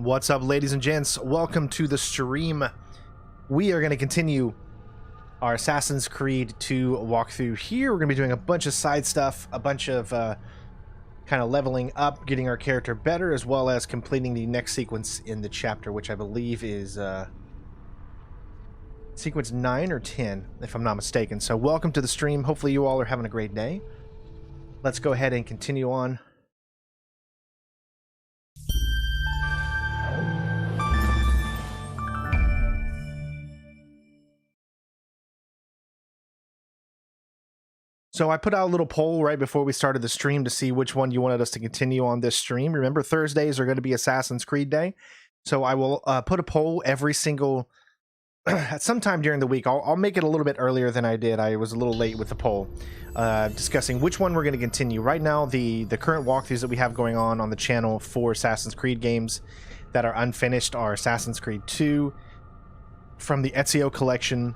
What's up, ladies and gents? Welcome to the stream. We are going to continue our Assassin's Creed 2 walkthrough here. We're going to be doing a bunch of side stuff, a bunch of kind of leveling up, getting our character better, as well as completing the next sequence in the chapter, which I believe is sequence 9 or 10, if I'm not mistaken. So welcome to the stream. Hopefully you all are having a great day. Let's go ahead and continue on. So I put out a little poll right before we started the stream to see which one you wanted us to continue on this stream. Remember, Thursdays are going to be Assassin's Creed Day. So I will put a poll every single... at some time during the week. I'll make it a little bit earlier than I did. I was a little late with the poll, discussing which one we're going to continue. Right now, the current walkthroughs that we have going on the channel for Assassin's Creed games that are unfinished are Assassin's Creed 2 from the Ezio collection,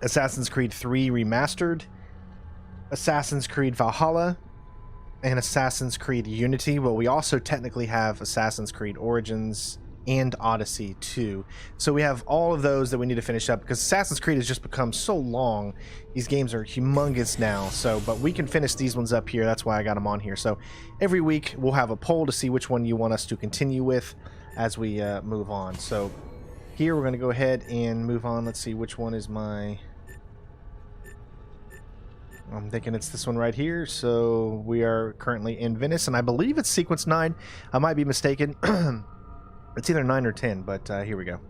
Assassin's Creed 3 Remastered, Assassin's Creed Valhalla, and Assassin's Creed Unity. But we also technically have Assassin's Creed Origins and Odyssey 2. So we have all of those that we need to finish up because Assassin's Creed has just become so long. These games are humongous now. So, but we can finish these ones up here. That's why I got them on here. So every week we'll have a poll to see which one you want us to continue with as we move on. So here we're going to go ahead and move on. Let's see which one is my... I'm thinking it's this one right here. So we are currently in Venice, and I believe it's sequence 9. I might be mistaken. It's either 9 or 10, but here we go.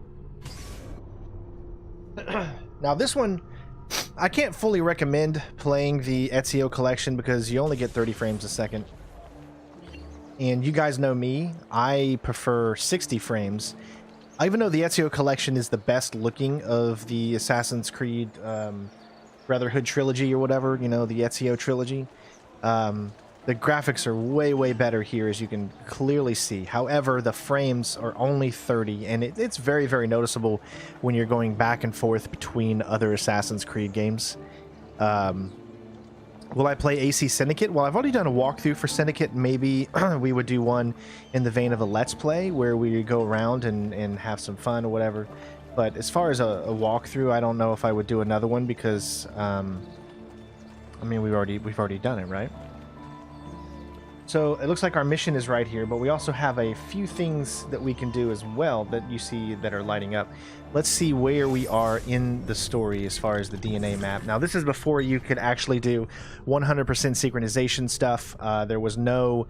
Now this one, I can't fully recommend playing the Ezio collection because you only get 30 frames a second. And you guys know me, I prefer 60 frames. Even though the Ezio collection is the best looking of the Assassin's Creed Brotherhood trilogy or whatever, you know, the Ezio trilogy. The graphics are way, way better here, as you can clearly see. However, the frames are only 30, and it's very, very noticeable when you're going back and forth between other Assassin's Creed games. Will I play AC Syndicate? Well, I've already done a walkthrough for Syndicate. Maybe we would do one in the vein of a Let's Play, where we go around and have some fun or whatever. But as far as a walkthrough, I don't know if I would do another one because, I mean, we've already done it, right? So it looks like our mission is right here, but we also have a few things that we can do as well that you see that are lighting up. Let's see where we are in the story as far as the DNA map. Now, this is before you could actually do 100% synchronization stuff. There was no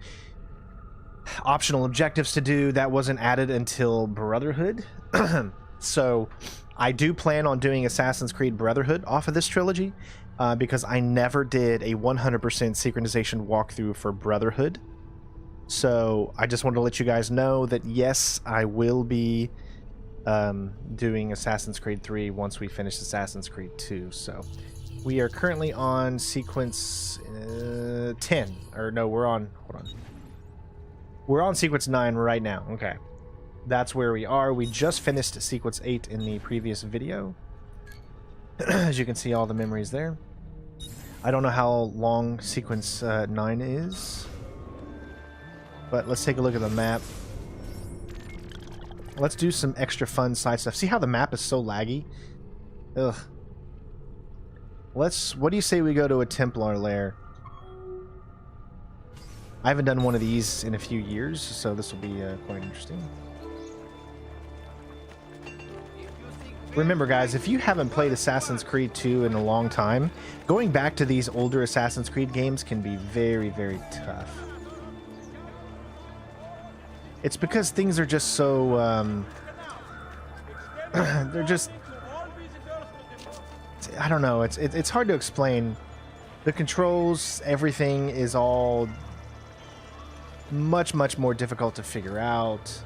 optional objectives to do. That wasn't added until Brotherhood. So I do plan on doing Assassin's Creed Brotherhood off of this trilogy. Because I never did a 100% synchronization walkthrough for Brotherhood. So I just wanted to let you guys know that yes, I will be doing Assassin's Creed 3 once we finish Assassin's Creed 2. So we are currently on sequence 10. Or no, we're on... Hold on. We're on sequence 9 right now. Okay. That's where we are. We just finished sequence 8 in the previous video. As you can see, all the memories there. I don't know how long sequence 9 is, but let's take a look at the map. Let's do some extra fun side stuff. See how the map is so laggy? Ugh. What do you say we go to a Templar lair? I haven't done one of these in a few years, so this will be quite interesting. Remember, guys, if you haven't played Assassin's Creed 2 in a long time, going back to these older Assassin's Creed games can be very, very tough. It's because things are just so, they're just, I don't know, it's hard to explain. The controls, everything is all much, much more difficult to figure out.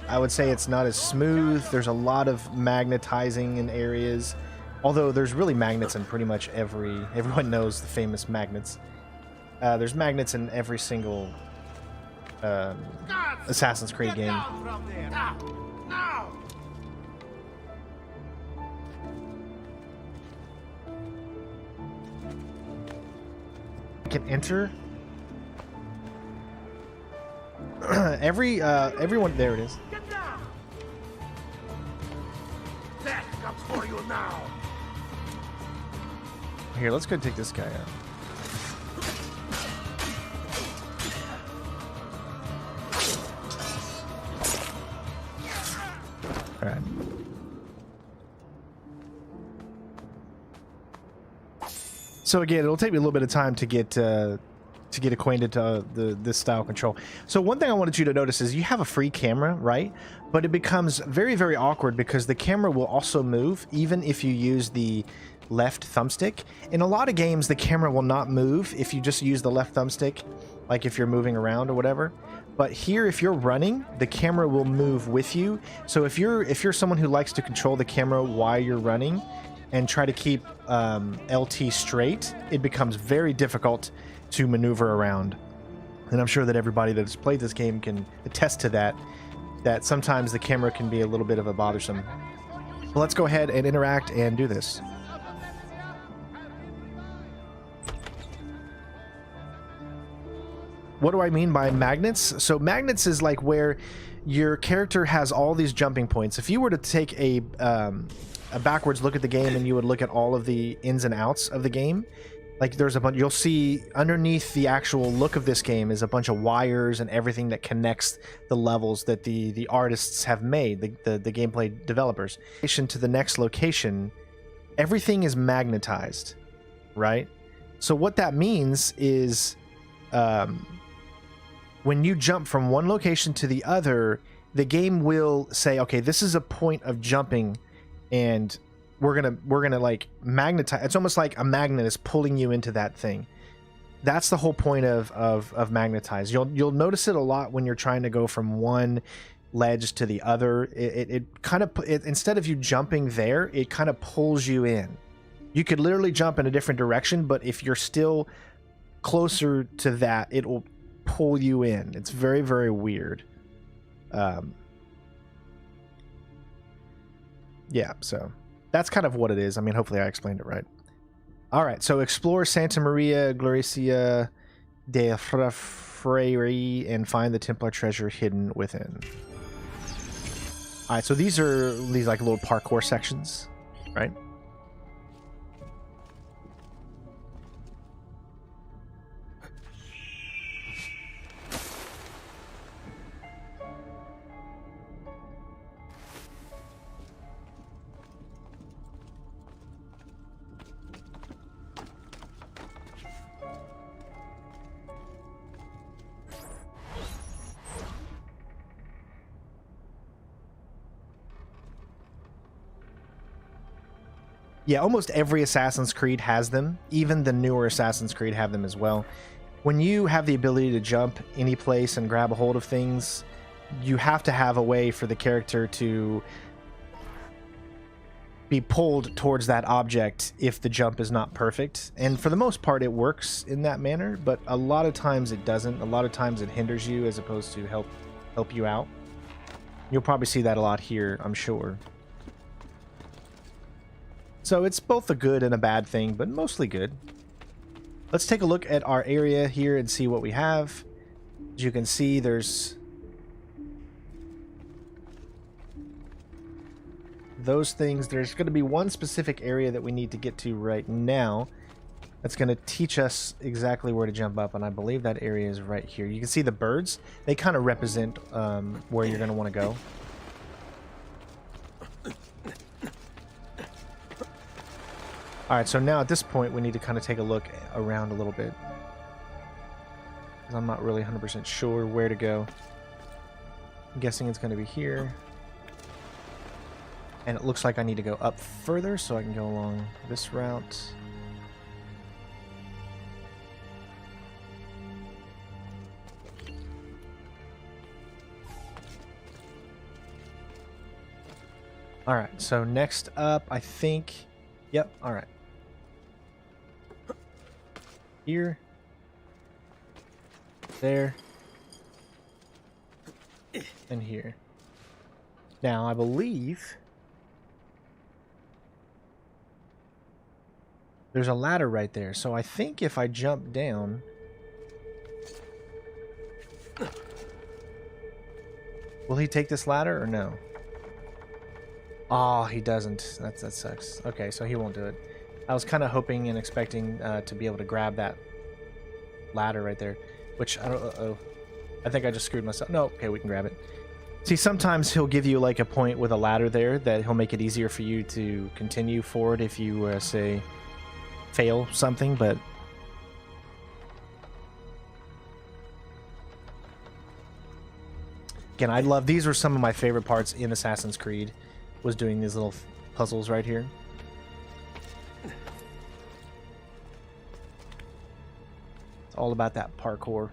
I would say it's not as smooth. There's a lot of magnetizing in areas. Although there's really magnets in pretty much everyone knows the famous magnets. There's magnets in every single Assassin's Creed game. I can enter? everyone, there it is. Get down! Death comes for you now! Here, let's go take this guy out. All right. So again, it'll take me a little bit of time to get acquainted to this style control. So one thing I wanted you to notice is you have a free camera, right? But it becomes very, very awkward because the camera will also move even if you use the left thumbstick. In a lot of games, the camera will not move if you just use the left thumbstick, like if you're moving around or whatever. But here, if you're running, the camera will move with you. So if you're someone who likes to control the camera while you're running and try to keep LT straight, it becomes very difficult to maneuver around. And I'm sure that everybody that has played this game can attest to that sometimes the camera can be a little bit of a bothersome. Well, let's go ahead and interact and do this. What do I mean by magnets? So magnets is like where your character has all these jumping points. If you were to take a backwards look at the game and you would look at all of the ins and outs of the game, like there's a bunch, you'll see underneath the actual look of this game is a bunch of wires and everything that connects the levels that the artists have made, the gameplay developers. To the next location, everything is magnetized, right? So what that means is when you jump from one location to the other, the game will say, okay, this is a point of jumping, and we're gonna like magnetize. It's almost like a magnet is pulling you into that thing. That's the whole point of magnetize. You'll notice it a lot when you're trying to go from one ledge to the other. It kind of, instead of you jumping there, it kind of pulls you in. You could literally jump in a different direction, but if you're still closer to that, it will pull you in. It's very, very weird. Yeah, so that's kind of what it is. I mean, hopefully I explained it right. All right, so explore Santa Maria Gloricia de Freire and find the Templar treasure hidden within. All right, so these are like little parkour sections, right? Yeah, almost every Assassin's Creed has them. Even the newer Assassin's Creed have them as well. When you have the ability to jump any place and grab a hold of things, you have to have a way for the character to be pulled towards that object if the jump is not perfect. And for the most part, it works in that manner, but a lot of times it doesn't. A lot of times it hinders you as opposed to help you out. You'll probably see that a lot here, I'm sure. So it's both a good and a bad thing, but mostly good. Let's take a look at our area here and see what we have. As you can see, there's those things. There's going to be one specific area that we need to get to right now that's going to teach us exactly where to jump up, and I believe that area is right here. You can see the birds. They kind of represent where you're going to want to go. Alright, so now at this point we need to kind of take a look around a little bit, because I'm not really 100% sure where to go. I'm guessing it's going to be here. And it looks like I need to go up further, so I can go along this route. Alright, so next up, I think... Yep, alright. Here. There. And here. Now, I believe there's a ladder right there, so I think if I jump down, Will he take this ladder or no? Oh, he doesn't. That sucks. Okay, so he won't do it. I was kind of hoping and expecting to be able to grab that ladder right there, which I don't. Uh-oh. I think I just screwed myself. No, okay, we can grab it. See, sometimes he'll give you like a point with a ladder there that he'll make it easier for you to continue forward if you say fail something, but again, I love these. Were some of my favorite parts in Assassin's Creed, was doing these little puzzles right here. It's all about that parkour.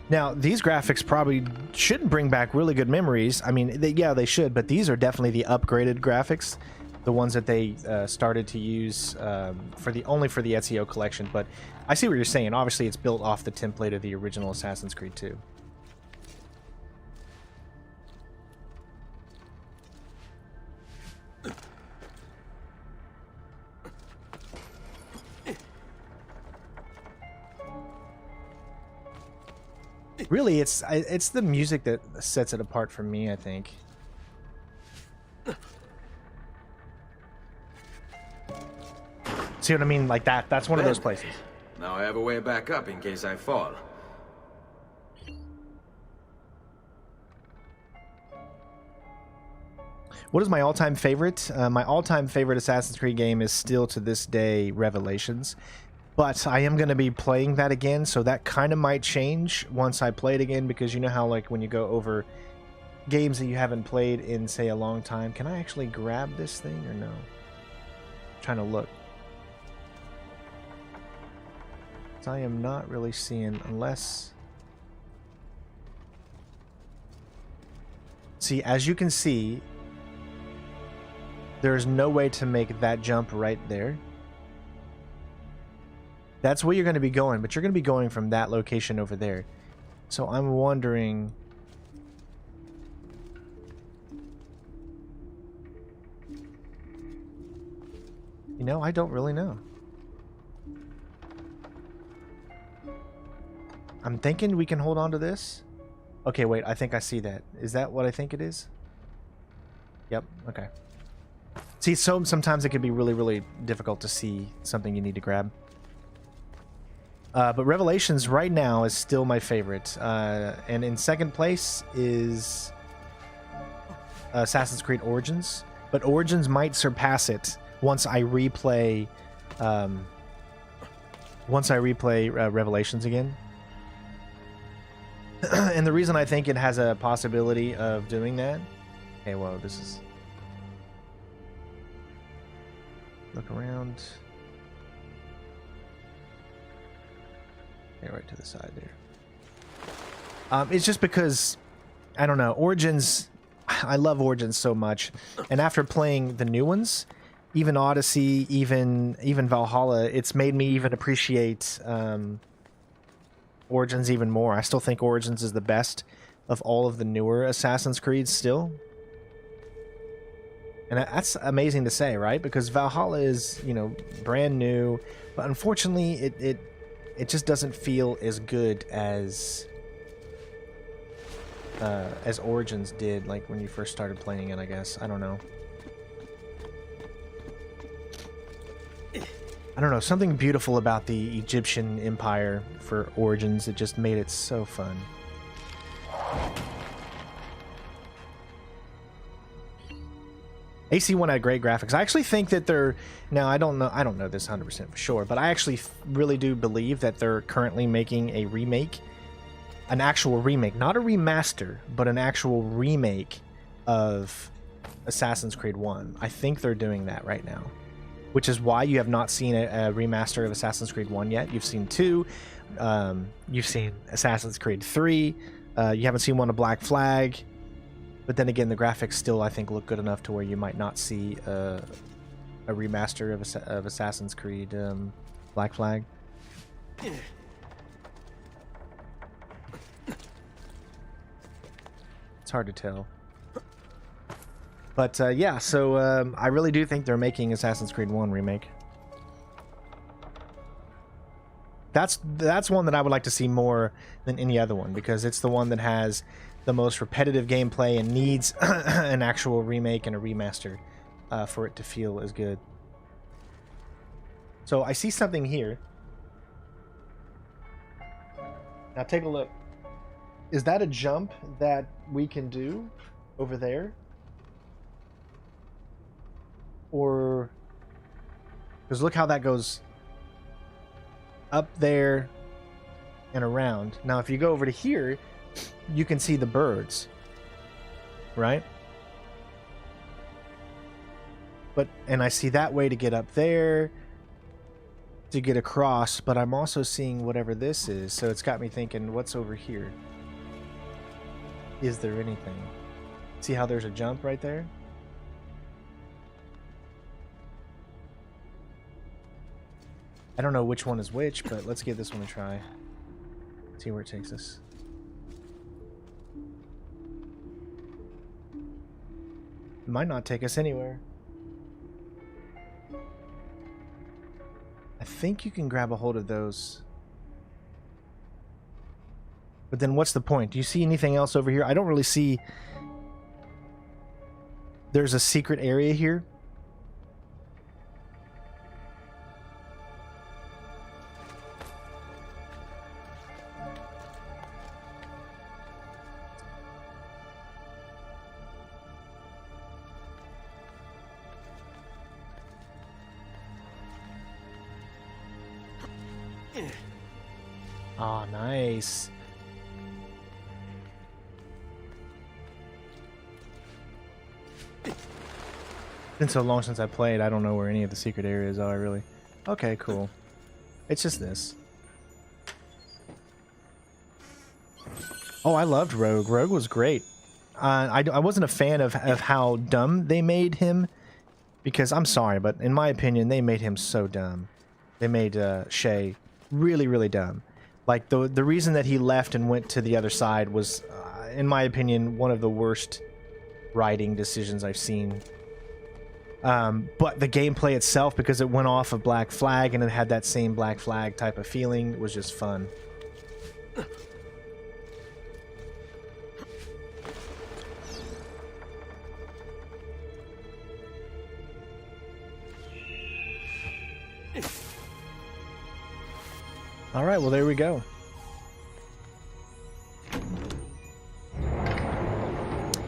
Now, these graphics probably shouldn't bring back really good memories. I mean, yeah, they should, but these are definitely the upgraded graphics, the ones that they started to use only for the Ezio collection. But I see what you're saying. Obviously, it's built off the template of the original Assassin's Creed 2. Really, it's the music that sets it apart for me, I think. See what I mean? Like that. That's one of those places. Now I have a way back up in case I fall. What is my all-time favorite? My all-time favorite Assassin's Creed game is still to this day Revelations. But I am going to be playing that again, so that kind of might change once I play it again, because you know how, like, when you go over games that you haven't played in, say, a long time. Can I actually grab this thing or no? I'm trying to look. I am not really seeing, unless... See, as you can see, there's no way to make that jump right there. That's where you're going to be going, but you're going to be going from that location over there. So I'm wondering... You know, I don't really know. I'm thinking we can hold on to this. Okay, wait, I think I see that. Is that what I think it is? Yep, okay. See, so sometimes it can be really, really difficult to see something you need to grab. But Revelations right now is still my favorite. And in second place is Assassin's Creed Origins. But Origins might surpass it once I replay Revelations again. And the reason I think it has a possibility of doing that... Okay, whoa, this is... Look around... Okay, right to the side there. It's just because, I don't know, Origins, I love Origins so much, and after playing the new ones, even Odyssey, even Valhalla, it's made me even appreciate Origins even more. I still think Origins is the best of all of the newer Assassin's Creed still. And that's amazing to say, right? Because Valhalla is, you know, brand new, but unfortunately it just doesn't feel as good as Origins did, like when you first started playing it, I guess. I don't know. I don't know, something beautiful about the Egyptian Empire for Origins. It just made it so fun. AC1 had great graphics. I actually think that they're... Now, I don't know this 100% for sure, but I actually really do believe that they're currently making a remake. An actual remake. Not a remaster, but an actual remake of Assassin's Creed 1. I think they're doing that right now. Which is why you have not seen a remaster of Assassin's Creed 1 yet. You've seen 2. You've seen Assassin's Creed 3. You haven't seen one of Black Flag. But then again, the graphics still, I think, look good enough to where you might not see a remaster of Assassin's Creed Black Flag. It's hard to tell. But yeah, so I really do think they're making Assassin's Creed 1 remake. That's one that I would like to see more than any other one, because it's the one that has the most repetitive gameplay and needs an actual remake and a remaster for it to feel as good. So I see something here. Now take a look. Is that a jump that we can do over there? Or... because look how that goes up there and around. Now if you go over to here, you can see the birds, right? But, and I see that way to get up there, to get across, but I'm also seeing whatever this is, so it's got me thinking, what's over here? Is there anything? See how there's a jump right there? I don't know which one is which, but let's give this one a try. See where it takes us. It might not take us anywhere. I think you can grab a hold of those. But then what's the point? Do you see anything else over here? I don't really see... there's a secret area here. Ah, nice. It's been so long since I played, I don't know where any of the secret areas are, really. Okay, cool. It's just this. Oh, I loved Rogue. Rogue was great. I wasn't a fan of how dumb they made him, because, I'm sorry, but in my opinion, they made him so dumb. They made Shay really, really dumb. Like, the reason that he left and went to the other side was, in my opinion, one of the worst writing decisions I've seen. But the gameplay itself, because it went off of Black Flag and it had that same Black Flag type of feeling, was just fun. All right, well, there we go.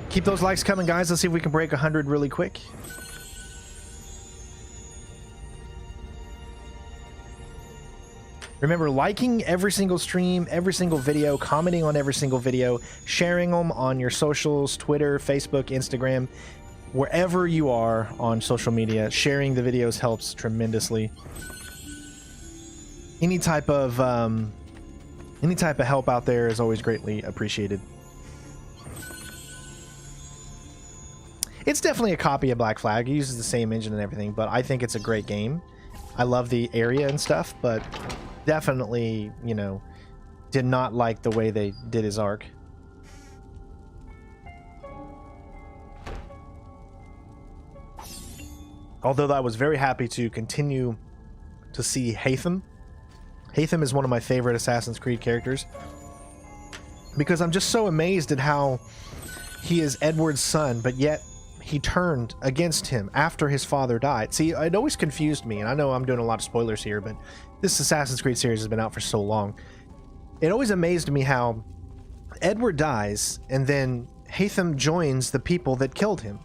Keep those likes coming, guys. Let's see if we can break 100 really quick. Remember, liking every single stream, every single video, commenting on every single video, sharing them on your socials, Twitter, Facebook, Instagram, wherever you are on social media. Sharing the videos helps tremendously. Any type of help out there is always greatly appreciated. It's definitely a copy of Black Flag. It uses the same engine and everything, but I think it's a great game. I love the area and stuff, but definitely, you know, did not like the way they did his arc. Although I was very happy to continue to see Haytham. Haytham is one of my favorite Assassin's Creed characters, because I'm just so amazed at how he is Edward's son, but yet he turned against him after his father died. See, it always confused me, and I know I'm doing a lot of spoilers here, but this Assassin's Creed series has been out for so long. It always amazed me how Edward dies, and then Haytham joins the people that killed him.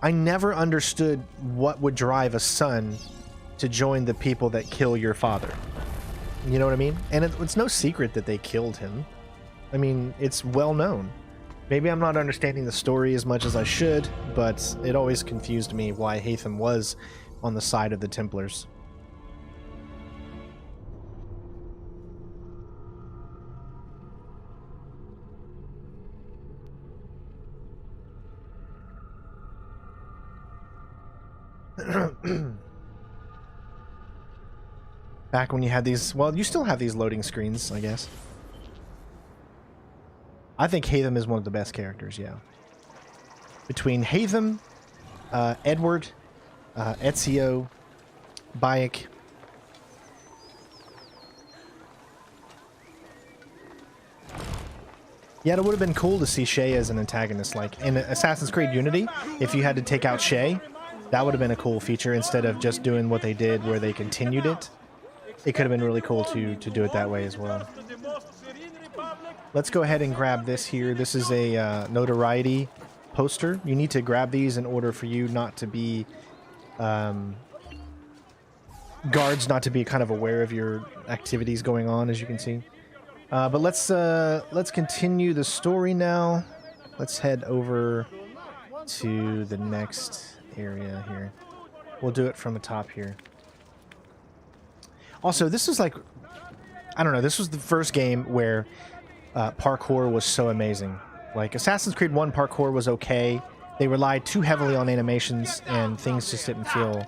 I never understood what would drive a son to join the people that kill your father. You know what I mean? And it's no secret that they killed him. I mean, it's well known. Maybe I'm not understanding the story as much as I should, but it always confused me why Haytham was on the side of the Templars. Back when you had these... well, you still have these loading screens, I guess. I think Haytham is one of the best characters, yeah. Between Haytham, Edward, Ezio, Bayek. Yeah, it would have been cool to see Shay as an antagonist. Like in Assassin's Creed Unity, if you had to take out Shay, that would have been a cool feature instead of just doing what they did where they continued it. It could have been really cool to do it that way as well. Let's go ahead and grab this here. This is a notoriety poster. You need to grab these in order for you not to be... guards not to be kind of aware of your activities going on, as you can see. But let's continue the story now. Let's head over to the next area here. We'll do it from the top here. Also, this is like, I don't know, this was the first game where parkour was so amazing. Like, Assassin's Creed 1 parkour was okay. They relied too heavily on animations, and things just didn't feel...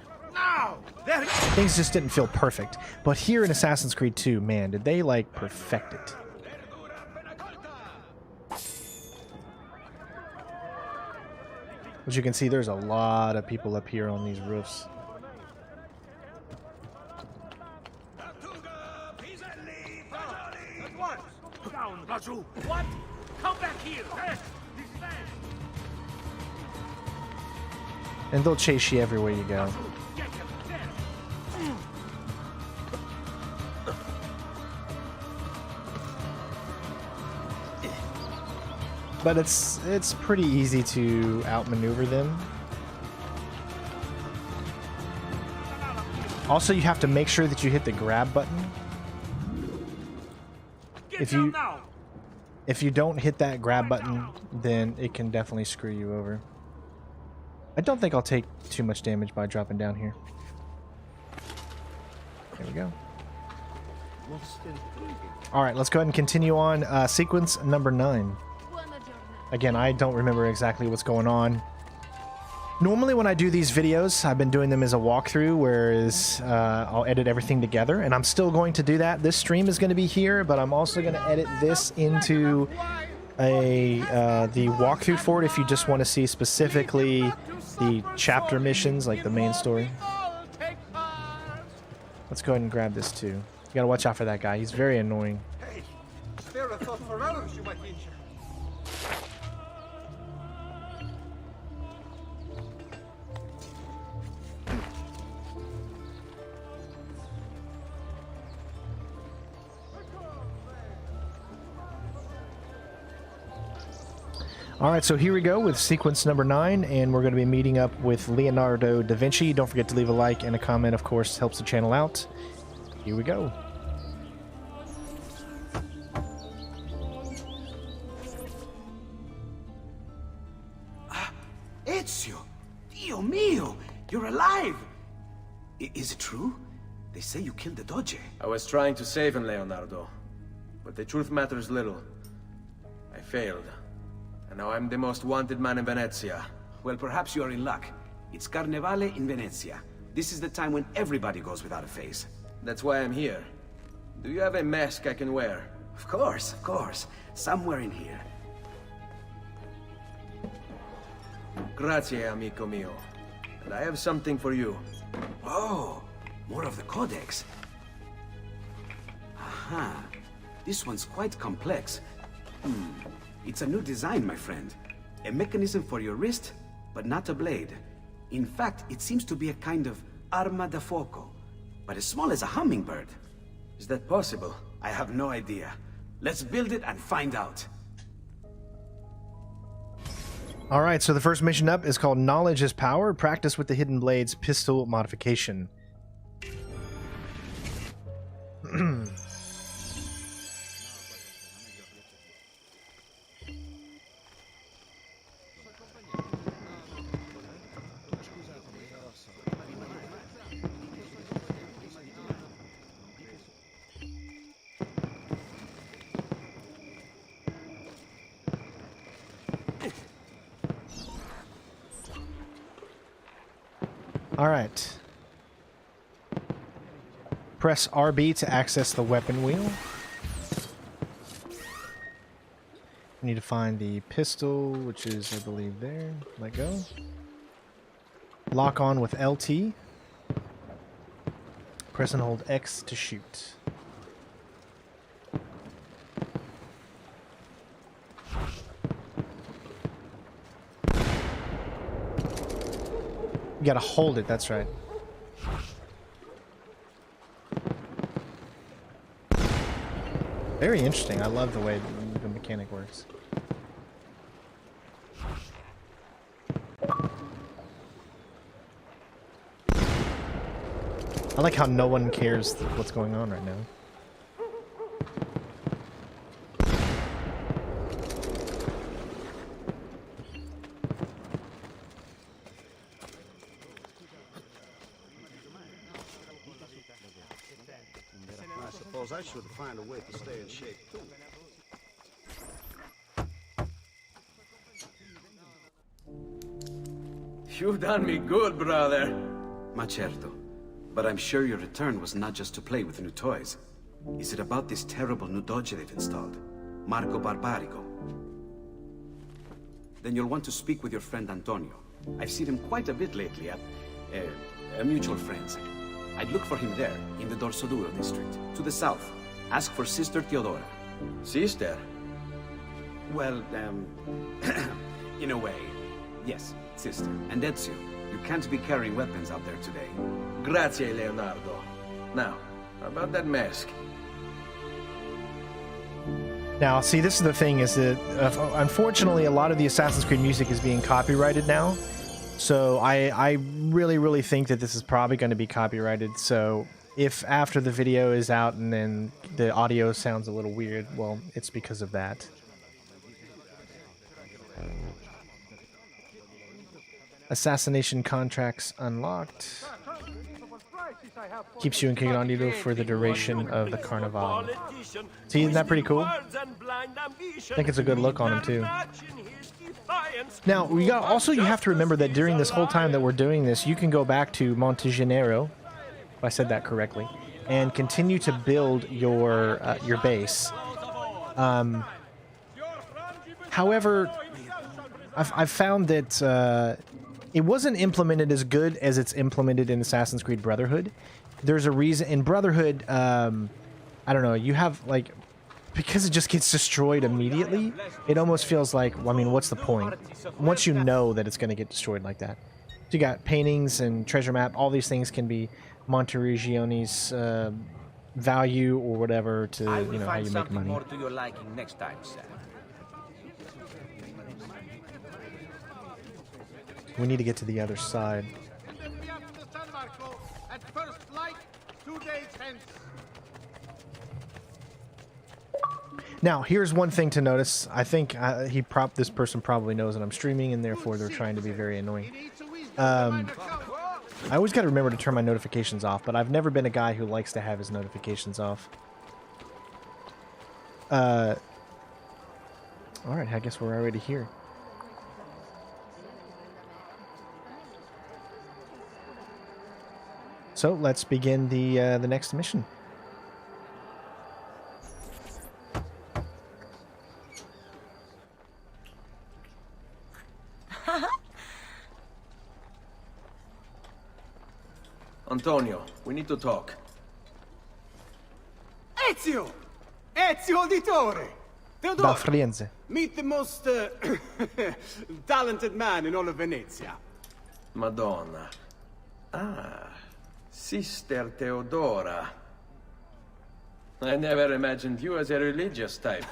Things just didn't feel perfect. But here in Assassin's Creed 2, man, did they, like, perfect it. As you can see, there's a lot of people up here on these roofs. What? Come back here! And they'll chase you everywhere you go. But it's pretty easy to outmaneuver them. Also, you have to make sure that you hit the grab button. If you don't hit that grab button, then it can definitely screw you over. I don't think I'll take too much damage by dropping down here. There we go. Alright, let's go ahead and continue on. Sequence number 9. Again, I don't remember exactly what's going on. Normally when I do these videos, I've been doing them as a walkthrough, whereas I'll edit everything together, and I'm still going to do that. This stream is going to be here, but I'm also going to edit this into the walkthrough for it if you just want to see specifically the chapter missions, like the main story. Let's go ahead and grab this too. You gotta watch out for that guy. He's very annoying. Hey, spare a thought for others you might injure. Alright, so here we go with sequence number 9, and we're going to be meeting up with Leonardo da Vinci. Don't forget to leave a like and a comment, of course, helps the channel out. Here we go. Ezio! Dio mio! You're alive! Is it true? They say you killed the Doge. I was trying to save him, Leonardo. But the truth matters little. I failed. And now I'm the most wanted man in Venezia. Well, perhaps you're in luck. It's Carnevale in Venezia. This is the time when everybody goes without a face. That's why I'm here. Do you have a mask I can wear? Of course. Somewhere in here. Grazie, amico mio. And I have something for you. Oh, more of the codex. Aha. This one's quite complex. It's a new design, my friend. A mechanism for your wrist, but not a blade. In fact, it seems to be a kind of arma da fuoco, but as small as a hummingbird. Is that possible? I have no idea. Let's build it and find out. Alright, so the first mission up is called Knowledge is Power. Practice with the Hidden Blades Pistol Modification. Alright. Press RB to access the weapon wheel. We need to find the pistol, which is, I believe, there. Let go. Lock on with LT. Press and hold X to shoot. You gotta hold it, that's right. Very interesting. I love the way the mechanic works. I like how no one cares what's going on right now. I should find a way to stay in shape too. You've done me good, brother. Ma certo. But I'm sure your return was not just to play with new toys. Is it about this terrible new dodge they've installed? Marco Barbarigo? Then you'll want to speak with your friend Antonio. I've seen him quite a bit lately at... mutual friends. I'd look for him there, in the Dorsoduro district, to the south. Ask for Sister Theodora. Sister? Well, in a way, yes, sister. And Ezio, you can't be carrying weapons out there today. Grazie, Leonardo. Now, how about that mask? Now, see, this is the thing, is that unfortunately a lot of the Assassin's Creed music is being copyrighted now. So I really think that this is probably going to be copyrighted. So if after the video is out and then the audio sounds a little weird, well, it's because of that. Assassination contracts unlocked. Keeps you incognito for the duration of the Carnival. See, isn't that pretty cool? I think it's a good look on him too. Now, you have to remember that during this whole time that we're doing this, you can go back to Monteriggioni, if I said that correctly, and continue to build your base. However, I've found that it wasn't implemented as good as it's implemented in Assassin's Creed Brotherhood. There's a reason in Brotherhood. I don't know. You have like, because it just gets destroyed immediately, it almost feels like, well, I mean, what's the point? Once you know that it's going to get destroyed like that. So you got paintings and treasure map. All these things can be Monteriggioni's value or whatever to, you know, how you make money. More to your liking next time, sir. We need to get to the other side. At first flight, 2 days hence. Now, here's one thing to notice. I think this person probably knows that I'm streaming, and therefore they're trying to be very annoying. I always got to remember to turn my notifications off, but I've never been a guy who likes to have his notifications off. Alright, I guess we're already here. So, let's begin the next mission. Antonio, we need to talk. Ezio! Ezio Auditore! Da Theodora, Frienze. meet the most talented man in all of Venezia. Madonna. Ah, Sister Theodora. I never imagined you as a religious type.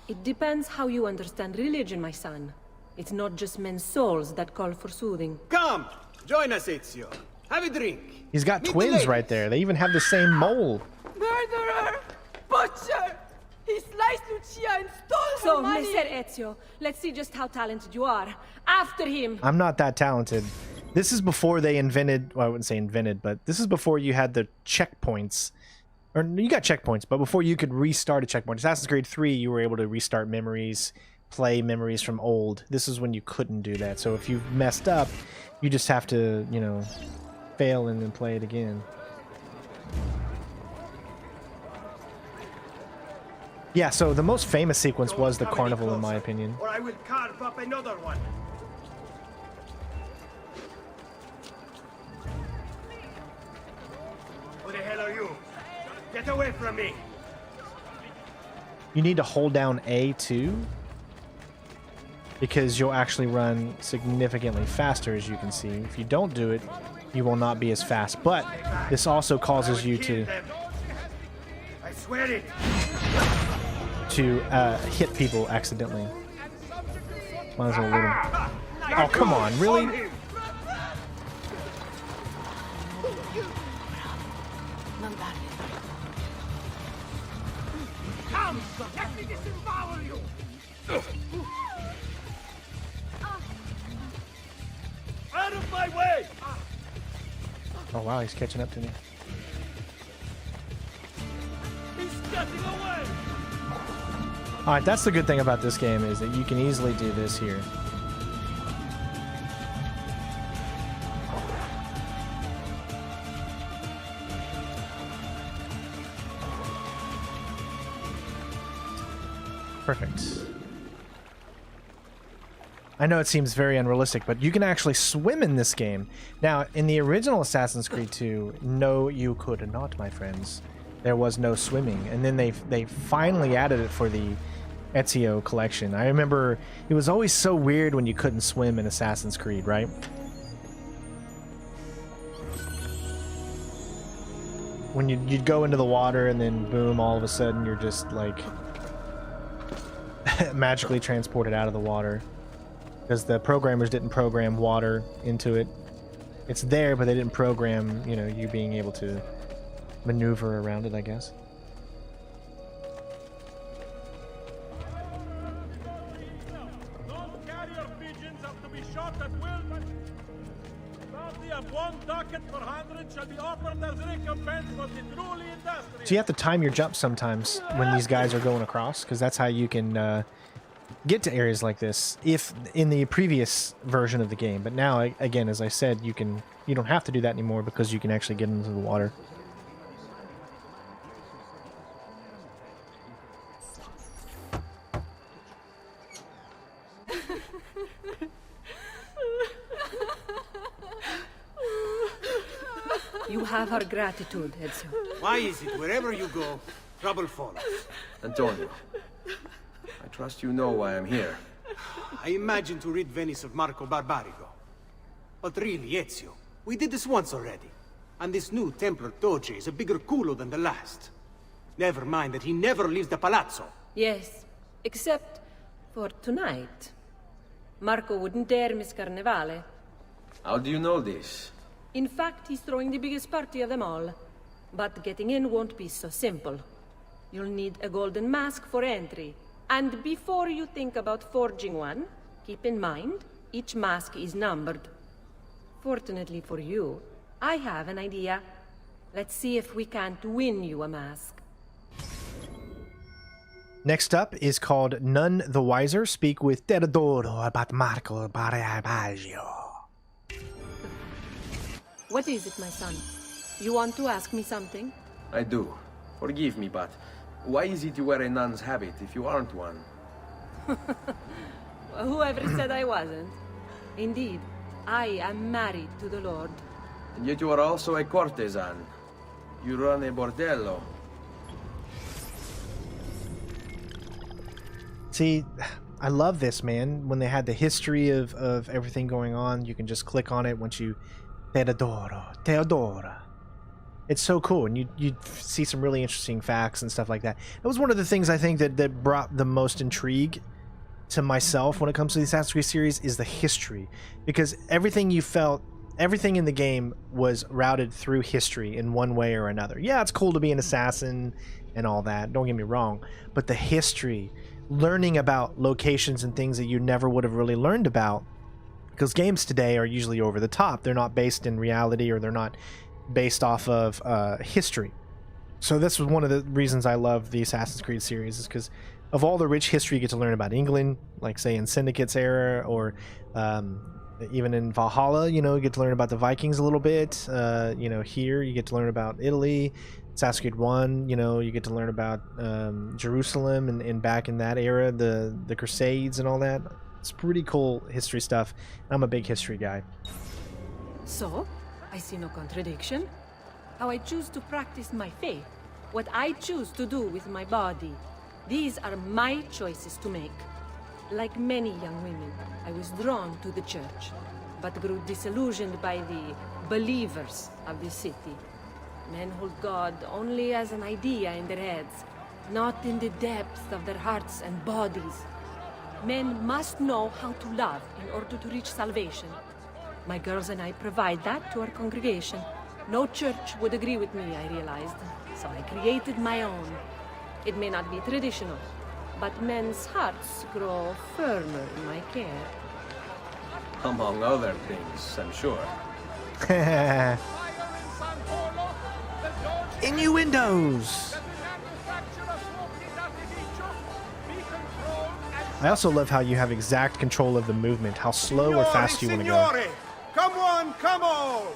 It depends how you understand religion, my son. It's not just men's souls that call for soothing. Come, join us, Ezio. Have a drink. He's got Meet the twins ladies. right there. They even have the same mole. Murderer! Butcher! He sliced Lucia and stole So, her money! Messer Ezio, let's see just how talented you are. After him! I'm not that talented. This is before they invented, well, I wouldn't say invented, but this is before you had the checkpoints. Or you got checkpoints, but before you could restart a checkpoint. Assassin's Creed 3, you were able to restart memories, play memories from old. This is when you couldn't do that. So if you messed up, you just have to, you know, fail and then play it again. Yeah, so the most famous sequence was the Carnival, in my opinion. Or I will carve up another one. Who the hell are you? Get away from me! You need to hold down A2. because you'll actually run significantly faster, as you can see. If you don't do it, you will not be as fast. But this also causes you to I swear it. Hit people accidentally. Might as well let him. Oh, come on, really? Come, let me disembowel you. Out of my way! Oh wow, he's catching up to me. He's getting away! Alright, that's the good thing about this game, is that you can easily do this here. Perfect. I know it seems very unrealistic, but you can actually swim in this game. Now, in the original Assassin's Creed 2, no, you could not, my friends. There was no swimming, and then they finally added it for the Ezio collection. I remember it was always so weird when you couldn't swim in Assassin's Creed, right? When you'd go into the water and then boom, all of a sudden you're just like magically transported out of the water. Because the programmers didn't program water into it. It's there, but they didn't program, you know, you being able to maneuver around it, I guess. Those carrier pigeons have to be shot at will, but bounty of 1 ducat per 100 shall be offered as recompense for the truly industrious. So you have to time your jump sometimes when these guys are going across, because that's how you can get to areas like this, if in the previous version of the game. But now, again, as I said, you don't have to do that anymore because you can actually get into the water. You have our gratitude, Ezio. Why is it wherever you go, trouble follows? Antonio, I trust you know why I'm here. I imagine to rid Venice of Marco Barbarigo. But really, Ezio, we did this once already. And this new Templar Doge is a bigger culo than the last. Never mind that he never leaves the palazzo. Yes, except for tonight. Marco wouldn't dare miss Carnevale. How do you know this? In fact, he's throwing the biggest party of them all. But getting in won't be so simple. You'll need a golden mask for entry. And before you think about forging one, keep in mind, each mask is numbered. Fortunately for you, I have an idea. Let's see if we can't win you a mask. Next up is called None the Wiser. Speak with Teodoro about Marco Barbarigo. What is it, my son? You want to ask me something? I do. Forgive me, but why is it you wear a nun's habit if you aren't one? Whoever said I wasn't? Indeed, I am married to the Lord. And yet you are also a courtesan. You run a bordello. See, I love this, man. When they had the history of everything going on, you can just click on it once you... Teodora. It's so cool, and you see some really interesting facts and stuff like that. That was one of the things I think that brought the most intrigue to myself when it comes to the Assassin's Creed series is the history. Because everything in the game was routed through history in one way or another. Yeah, it's cool to be an assassin and all that, don't get me wrong. But the history, learning about locations and things that you never would have really learned about, because games today are usually over the top. They're not based in reality, or they're not based off of history. So this was one of the reasons I love the Assassin's Creed series, is because of all the rich history you get to learn about England, like say in Syndicate's era, or even in Valhalla, you know, you get to learn about the Vikings a little bit. You know, here you get to learn about Italy. Assassin's Creed 1, you know, you get to learn about Jerusalem and back in that era, the Crusades and all that. It's pretty cool history stuff. I'm a big history guy. So, I see no contradiction. How I choose to practice my faith, what I choose to do with my body, these are my choices to make. Like many young women, I was drawn to the church, but grew disillusioned by the believers of the city. Men hold God only as an idea in their heads, not in the depths of their hearts and bodies. Men must know how to love in order to reach salvation. My girls and I provide that to our congregation. No church would agree with me, I realized, so I created my own. It may not be traditional, but men's hearts grow firmer in my care. Among other things, I'm sure. Innuendos! I also love how you have exact control of the movement, how slow or fast you want to go. Signore, come on, come on!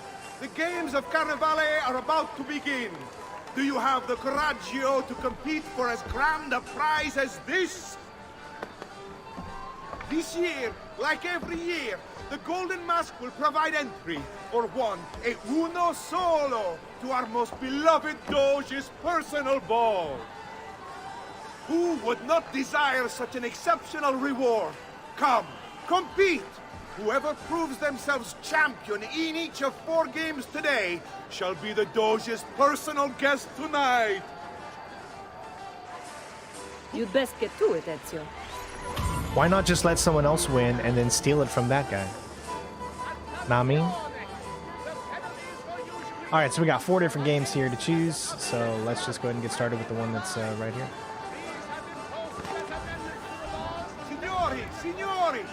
The games of Carnivale are about to begin. Do you have the coraggio to compete for as grand a prize as this? This year, like every year, the Golden Mask will provide entry for one, e uno solo, to our most beloved Doge's personal ball. Who would not desire such an exceptional reward? Come, compete! Whoever proves themselves champion in each of 4 games today shall be the Doge's personal guest tonight. You'd best get to it, Ezio. Why not just let someone else win and then steal it from that guy? Know what I mean? Alright, so we got 4 different games here to choose, so let's just go ahead and get started with the one that's right here. Signori, signori!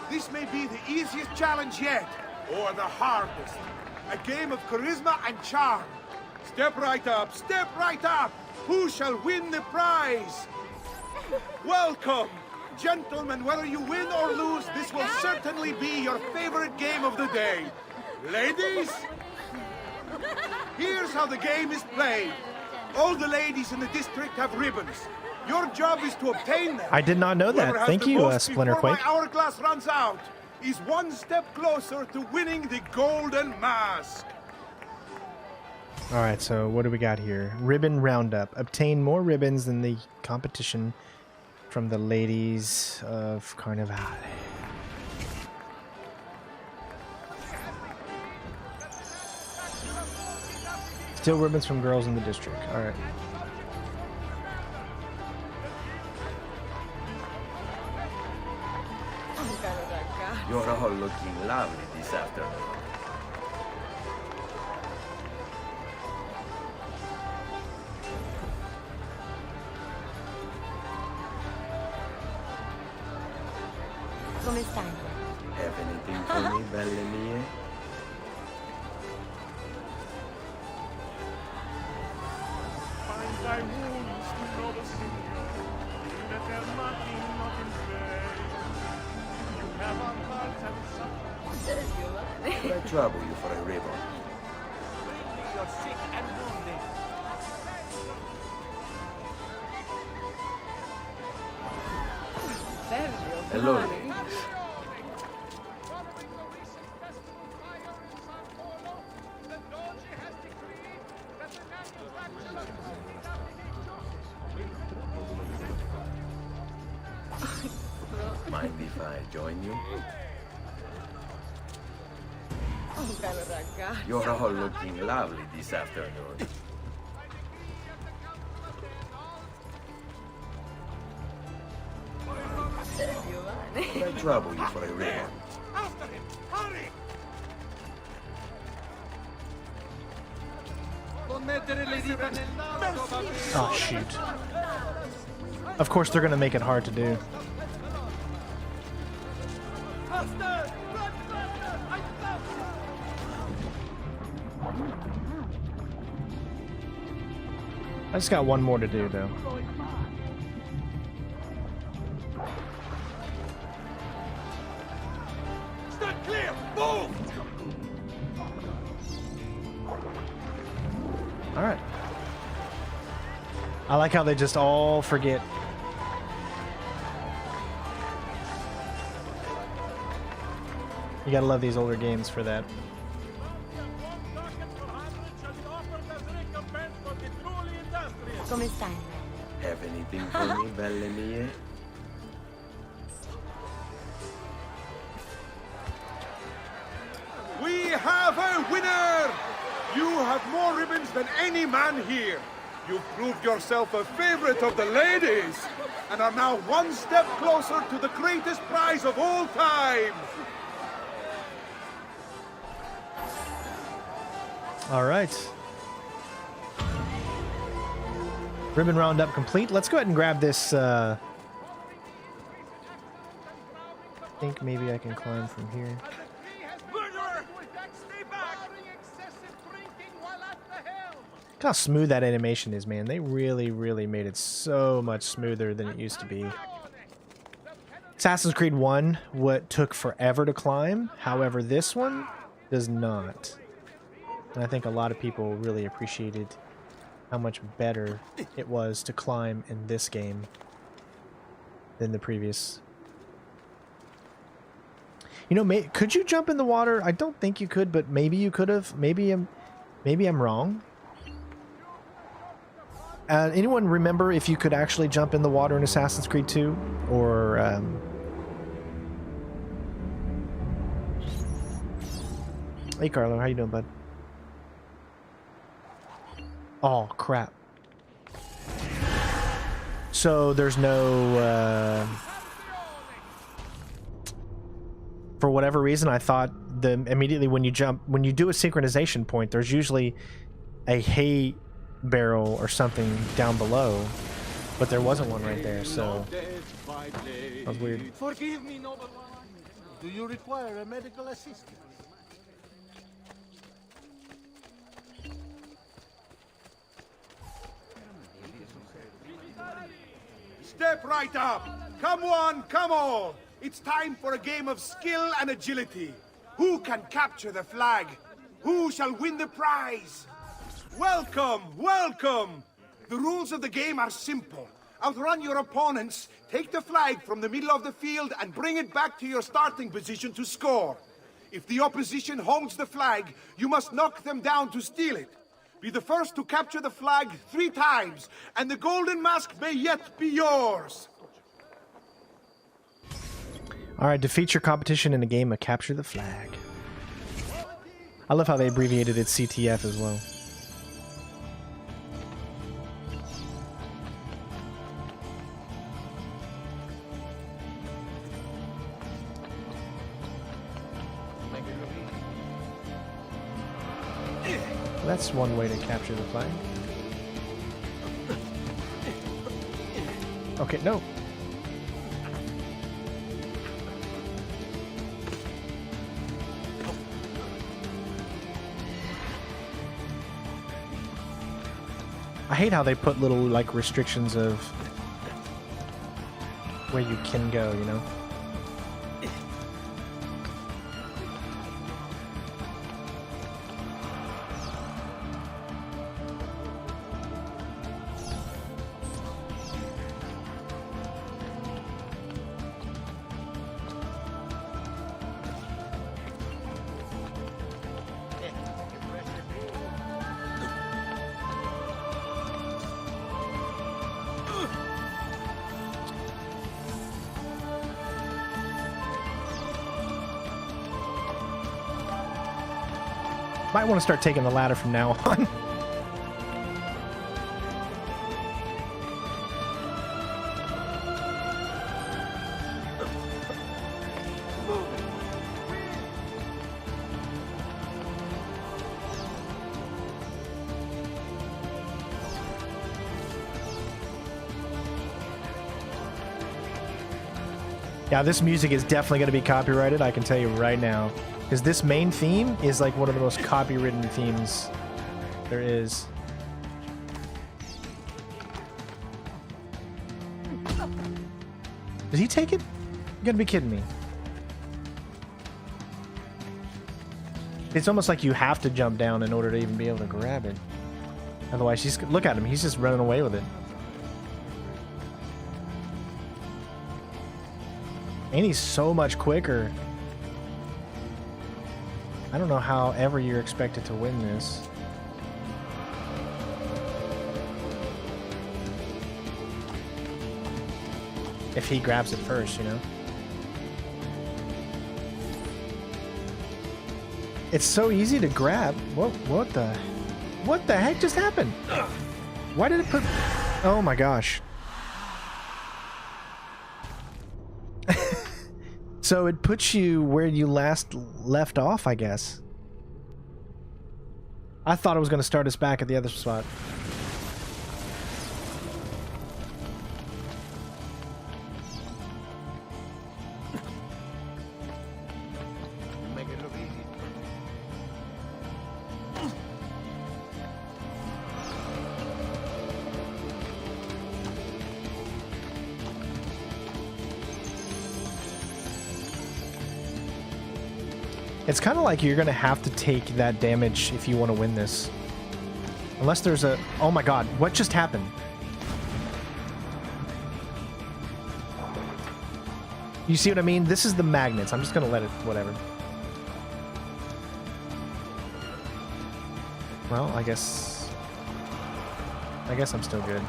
This may be the easiest challenge yet, or the hardest. A game of charisma and charm. Step right up, step right up! Who shall win the prize? Welcome! Gentlemen, whether you win or lose, this will certainly be your favorite game of the day. Ladies? Here's how the game is played. All the ladies in the district have ribbons. Your job is to obtain them. I did not know that. Whoever has Thank the you, most Splinter before Quake. my hourglass runs out is one step closer to winning the Golden Mask. Alright, so what do we got here? Ribbon roundup. Obtain more ribbons than the competition from the ladies of Carnival. Steal ribbons from girls in the district. Alright. You're all looking lovely this afternoon. Come stai? Have anything for me, belle mie? Find thy wounds to know the Signor, that they're nothing, not in vain. You have our hearts and suffering. Could I trouble you for a ribbon? You're sick and wounded. Hello, ladies. Mind if I join you? You're all looking lovely this afternoon. Could I trouble you for a ribbon? After him! Hurry! Oh, shoot. Of course, they're going to make it hard to do. I just got one more to do, though. Stand clear! Move! Alright. I like how they just all forget. You gotta love these older games for that. Come stai? Have anything for me, belle mie? winner! You have more ribbons than any man here. You've proved yourself a favorite of the ladies, and are now one step closer to the greatest prize of all time. All right. Ribbon roundup complete. Let's go ahead and grab this. I think maybe I can climb from here. Look how smooth that animation is, man. They really, really made it so much smoother than it used to be. Assassin's Creed 1 took forever to climb. However, this one does not. And I think a lot of people really appreciated how much better it was to climb in this game than the previous. You know, could you jump in the water? I don't think you could, but maybe you could have. Maybe I'm wrong. Anyone remember if you could actually jump in the water in Assassin's Creed 2? Or, Hey, Carlo, how you doing, bud? Oh, crap. So there's no, for whatever reason, I thought immediately when you do a synchronization point, there's usually a hay barrel or something down below, but there wasn't one right there, so that was weird. Forgive me, noble one. Do you require a medical assistance? Step right up. Come one, come all. It's time for a game of skill and agility. Who can capture the flag? Who shall win the prize? Welcome, welcome. The rules of the game are simple. Outrun your opponents, take the flag from the middle of the field and bring it back to your starting position to score. If the opposition holds the flag, you must knock them down to steal it. Be the first to capture the flag 3 times, and the golden mask may yet be yours. Alright, defeat your competition in a game of Capture the Flag. I love how they abbreviated it CTF as well. That's one way to capture the flag. Okay, no. I hate how they put little, like, restrictions of where you can go, you know? Might want to start taking the ladder from now on. Yeah, this music is definitely going to be copyrighted, I can tell you right now. Because this main theme is like one of the most copywritten themes there is. Did he take it? You gotta be kidding me. It's almost like you have to jump down in order to even be able to grab it. Otherwise, look at him, he's just running away with it. And he's so much quicker. I don't know how ever you're expected to win this. If he grabs it first, you know? It's so easy to grab. What the heck just happened? Why did it put... Oh my gosh. So it puts you where you last left off, I guess. I thought it was going to start us back at the other spot. Make it look easy. It's kind of like you're going to have to take that damage if you want to win this. Unless there's a... Oh my god, what just happened? You see what I mean? This is the magnets. I'm just going to let it... Whatever. Well, I guess I'm still good.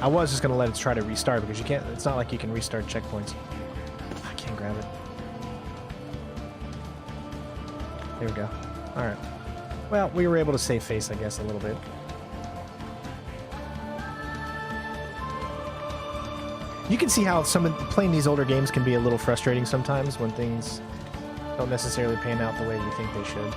I was just going to let it try to restart because you can't... It's not like you can restart checkpoints. I can't grab it. There we go. Alright. Well, we were able to save face, I guess, a little bit. You can see how playing these older games can be a little frustrating sometimes when things don't necessarily pan out the way you think they should.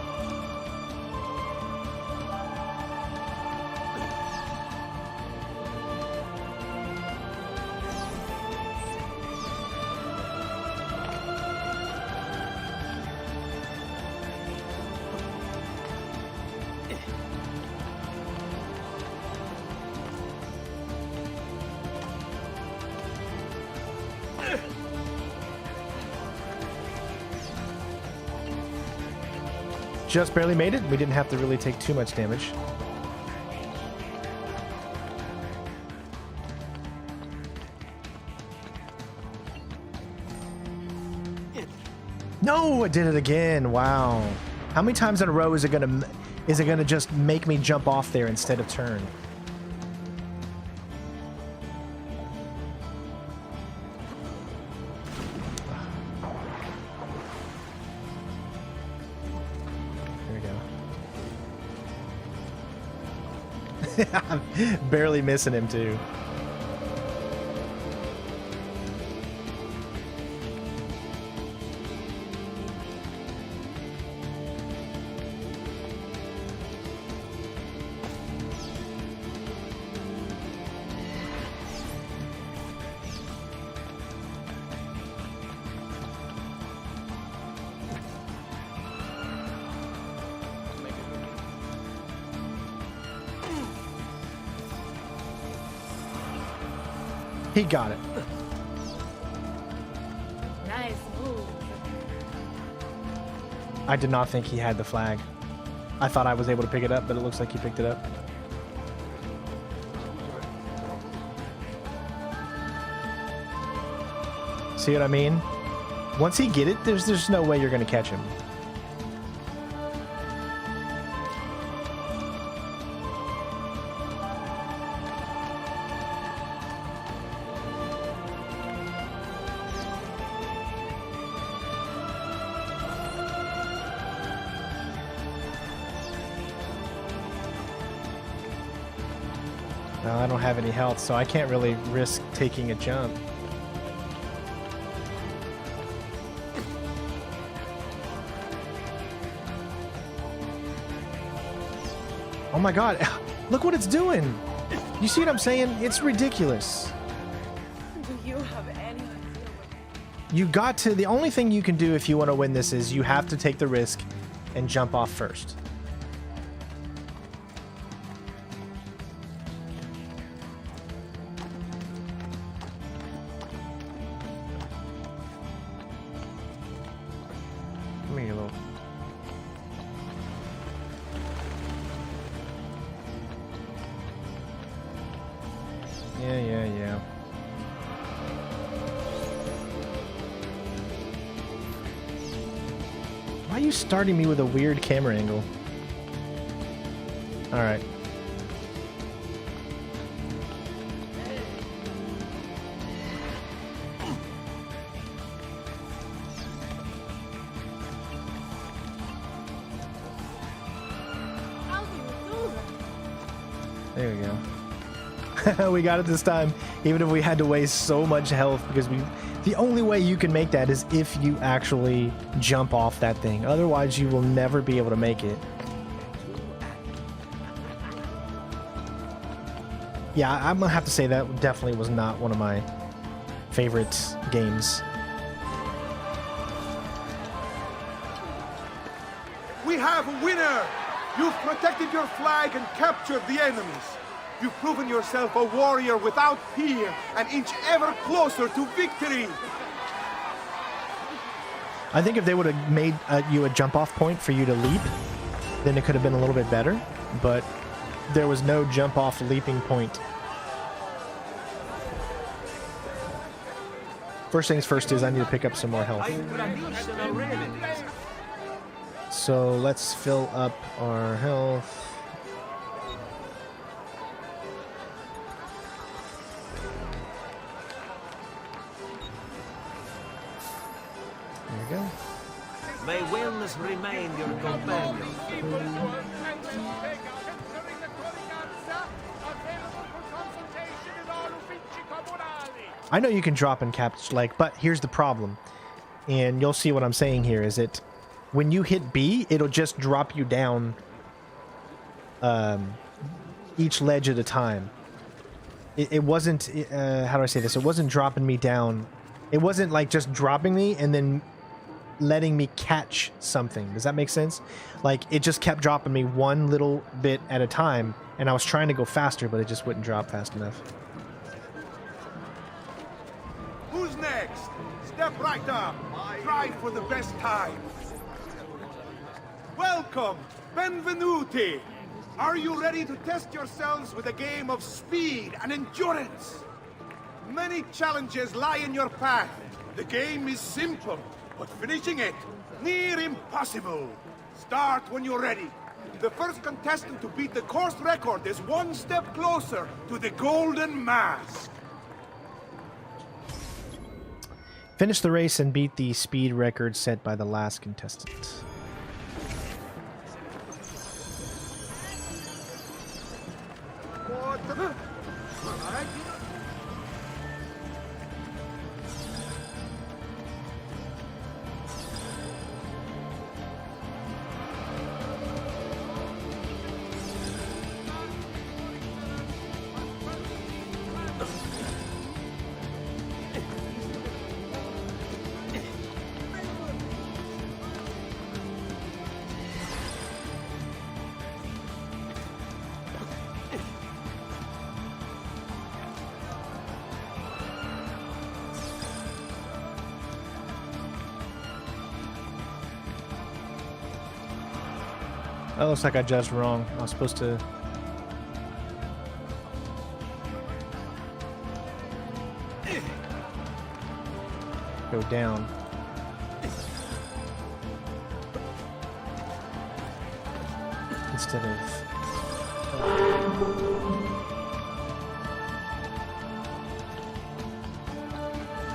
Just barely made it. We didn't have to really take too much damage. No, I did it again. Wow. How many times in a row is it gonna just make me jump off there instead of turn? I'm barely missing him too. He got it. Nice move. I did not think he had the flag. I thought I was able to pick it up, but it looks like he picked it up. See what I mean? Once he get it, there's no way you're gonna catch him. Well, I don't have any health, so I can't really risk taking a jump. Oh my god, look what it's doing! You see what I'm saying? It's ridiculous. Do you have any idea? You got to... The only thing you can do if you want to win this is you have to take the risk and jump off first. Come here, you little... Yeah. Why are you starting me with a weird camera angle? Alright. There we go. We got it this time, even if we had to waste so much health, because the only way you can make that is if you actually jump off that thing. Otherwise, you will never be able to make it. Yeah, I'm gonna have to say that definitely was not one of my favorite games. We have a winner! You've protected your flag and captured the enemies. You've proven yourself a warrior without peer, an inch ever closer to victory. I think if they would have made you a jump-off point for you to leap, then it could have been a little bit better, but there was no jump-off leaping point. First things first is I need to pick up some more health. So let's fill up our health. There we go. May wellness remain your companion. I know you can drop and catch leg, but here's the problem. And you'll see what I'm saying here is that when you hit B, it'll just drop you down each ledge at a time. It wasn't, how do I say this? It wasn't dropping me down. It wasn't like just dropping me and then letting me catch something. Does that make sense? Like, it just kept dropping me one little bit at a time, and I was trying to go faster, but it just wouldn't drop fast enough. Who's next? Step right up. Try for the best time. Welcome, benvenuti. Are you ready to test yourselves with a game of speed and endurance? Many challenges lie in your path. The game is simple, but finishing it, near impossible. Start when you're ready. The first contestant to beat the course record is one step closer to the golden mask. Finish the race and beat the speed record set by the last contestant. That looks like I judged wrong. I was supposed to... go down. Instead of...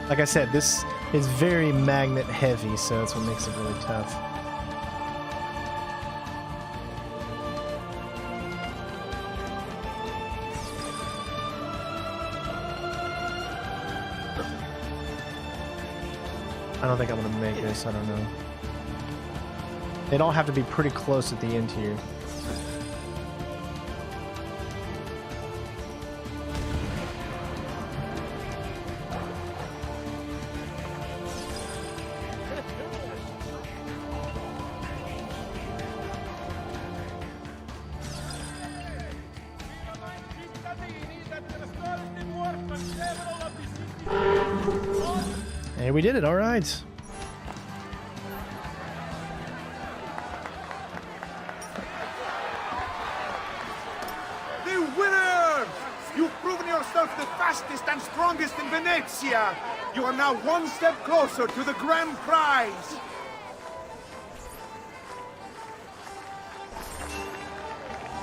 Like I said, this is very magnet heavy, so that's what makes it really tough. I don't think I'm gonna make this, I don't know. They'd all have to be pretty close at the end here. Hey, we did it, all right. The winners! You've proven yourself the fastest and strongest in Venezia. You are now one step closer to the grand prize.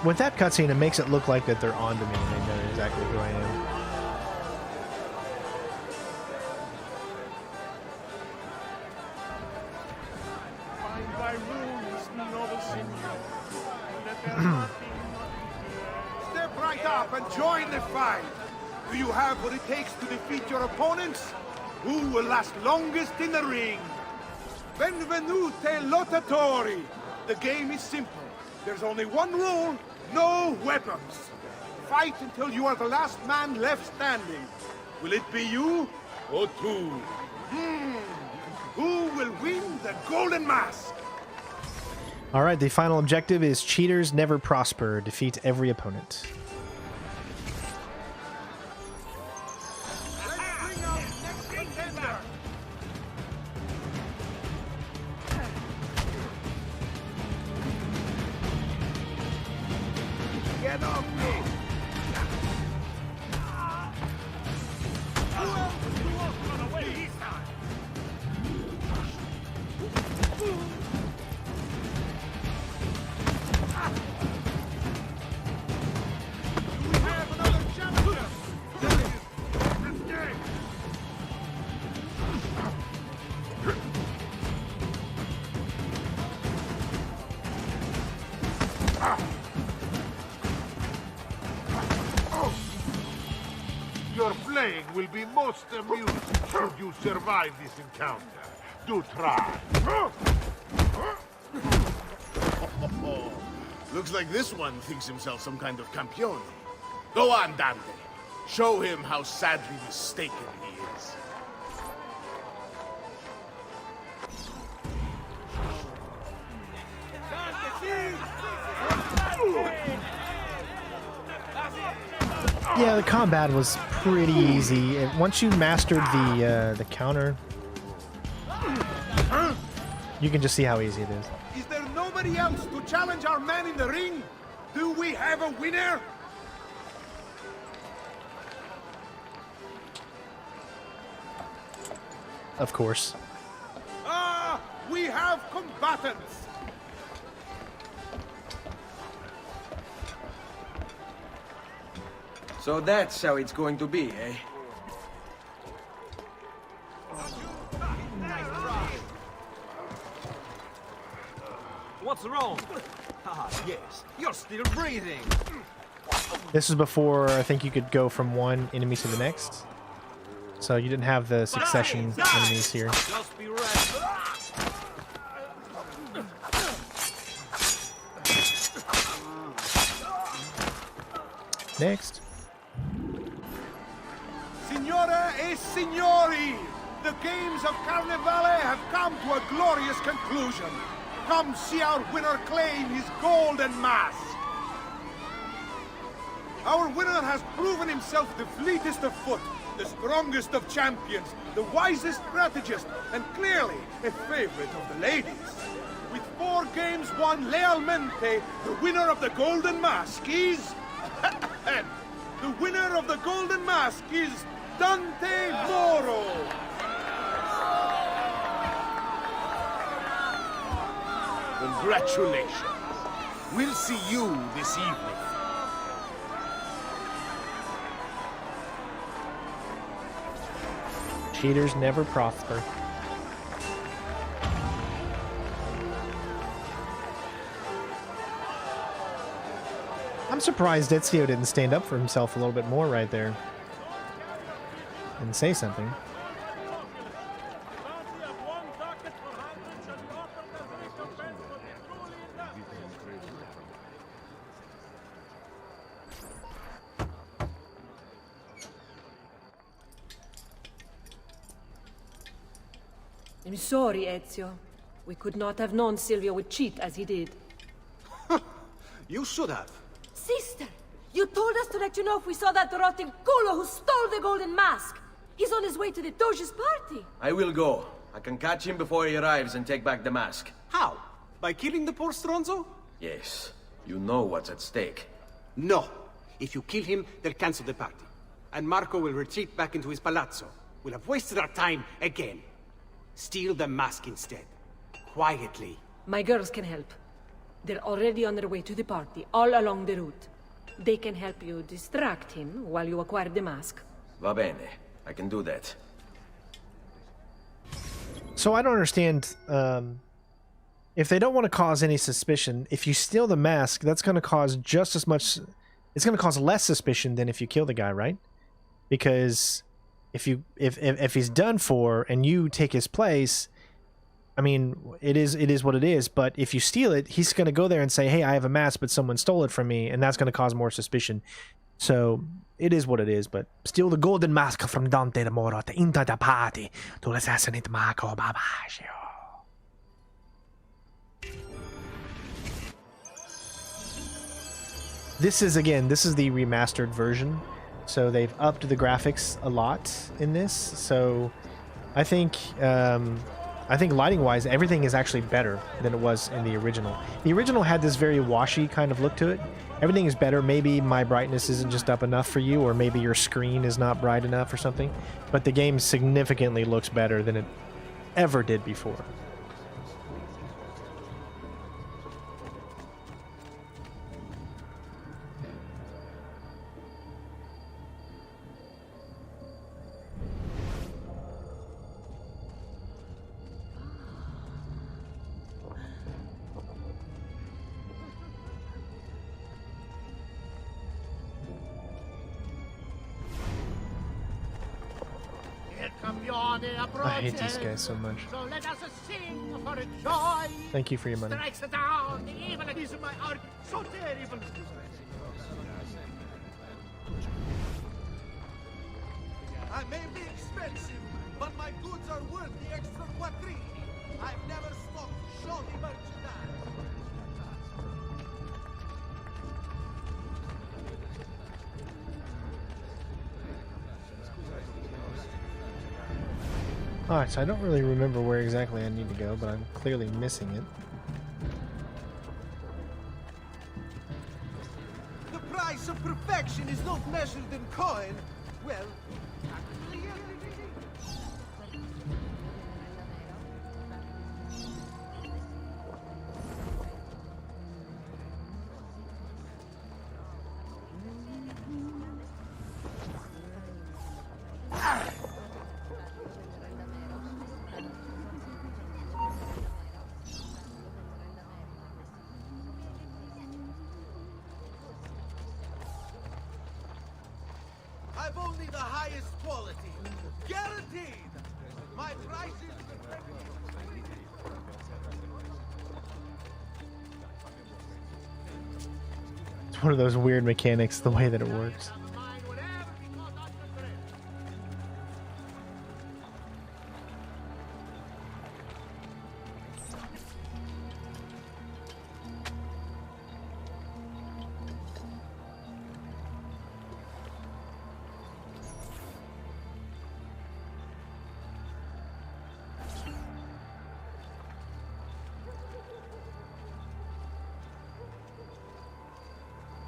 With that cutscene, it makes it look like that they're onto me and they know exactly who I am. Step right up. up and join the fight. Do you have what it takes to defeat your opponents? Who will last longest in the ring? Benvenute lottatori! The game is simple. There's only one rule, no weapons. Fight until you are the last man left standing. Will it be you or two? Who will win the golden mask? All right, the final objective is cheaters never prosper. Defeat every opponent. Let's bring out next contender. Get off me! Who else will run away this time? We have another challenger! Let's go! Your playing will be most amusing should you survive this encounter. Do try. Looks like this one thinks himself some kind of campione. Go on, Dante. Show him how sadly mistaken he is. Yeah, the combat was pretty easy. Once you mastered the counter, you can just see how easy it is. Is there nobody else to challenge our man in the ring? Do we have a winner? Of course. Ah, we have combatants. So that's how it's going to be, eh? What's wrong? Ah, yes. You're still breathing. This is before I think you could go from one enemy to the next. So you didn't have the succession enemies here. Just be ready. Next. Signore e signori, the games of Carnivale have come to a glorious conclusion. Come see our winner claim his golden mask. Our winner has proven himself the fleetest of foot, the strongest of champions, the wisest strategist, and clearly a favorite of the ladies. With 4 games won lealmente, the winner of the golden mask is... the winner of the golden mask is Dante Moro. Congratulations. We'll see you this evening. Cheaters never prosper. I'm surprised Ezio didn't stand up for himself a little bit more right there and say something. I'm sorry, Ezio. We could not have known Silvio would cheat as he did. You should have. Sister, you told us to let you know if we saw that rotting culo who stole the golden mask. He's on his way to the Doge's party. I will go. I can catch him before he arrives and take back the mask. How? By killing the poor Stronzo? Yes. You know what's at stake. No. If you kill him, they'll cancel the party. And Marco will retreat back into his palazzo. We'll have wasted our time again. Steal the mask instead. Quietly. My girls can help. They're already on their way to the party, all along the route. They can help you distract him while you acquire the mask. Va bene. I can do that. So I don't understand, if they don't want to cause any suspicion, if you steal the mask, that's going to cause just as much it's going to cause less suspicion than if you kill the guy, right? Because if he's done for and you take his place, I mean, it is what it is. But if you steal it, he's going to go there and say, "Hey, I have a mask, but someone stole it from me," and that's going to cause more suspicion. So it is what it is. But steal the golden mask from Dante the Moro to enter the party to assassinate Marco Barbarigo. This is the remastered version, so they've upped the graphics a lot in this. So I think lighting wise, everything is actually better than it was in the original. The original had this very washy kind of look to it. Everything is better. Maybe my brightness isn't just up enough for you, or maybe your screen is not bright enough or something, but the game significantly looks better than it ever did before. I hate these guys so much. So let us sing for joy. Thank you for your money. Strikes down the evil is my art so terrible. I may be expensive, but my goods are worth the extra quattrini. I've never stocked shoddy merchandise. Alright, so I don't really remember where exactly I need to go, but I'm clearly missing it. The price of perfection is not measured in coin. Well, I've only the highest quality. Guaranteed. My price is It's one of those weird mechanics, the way that it works.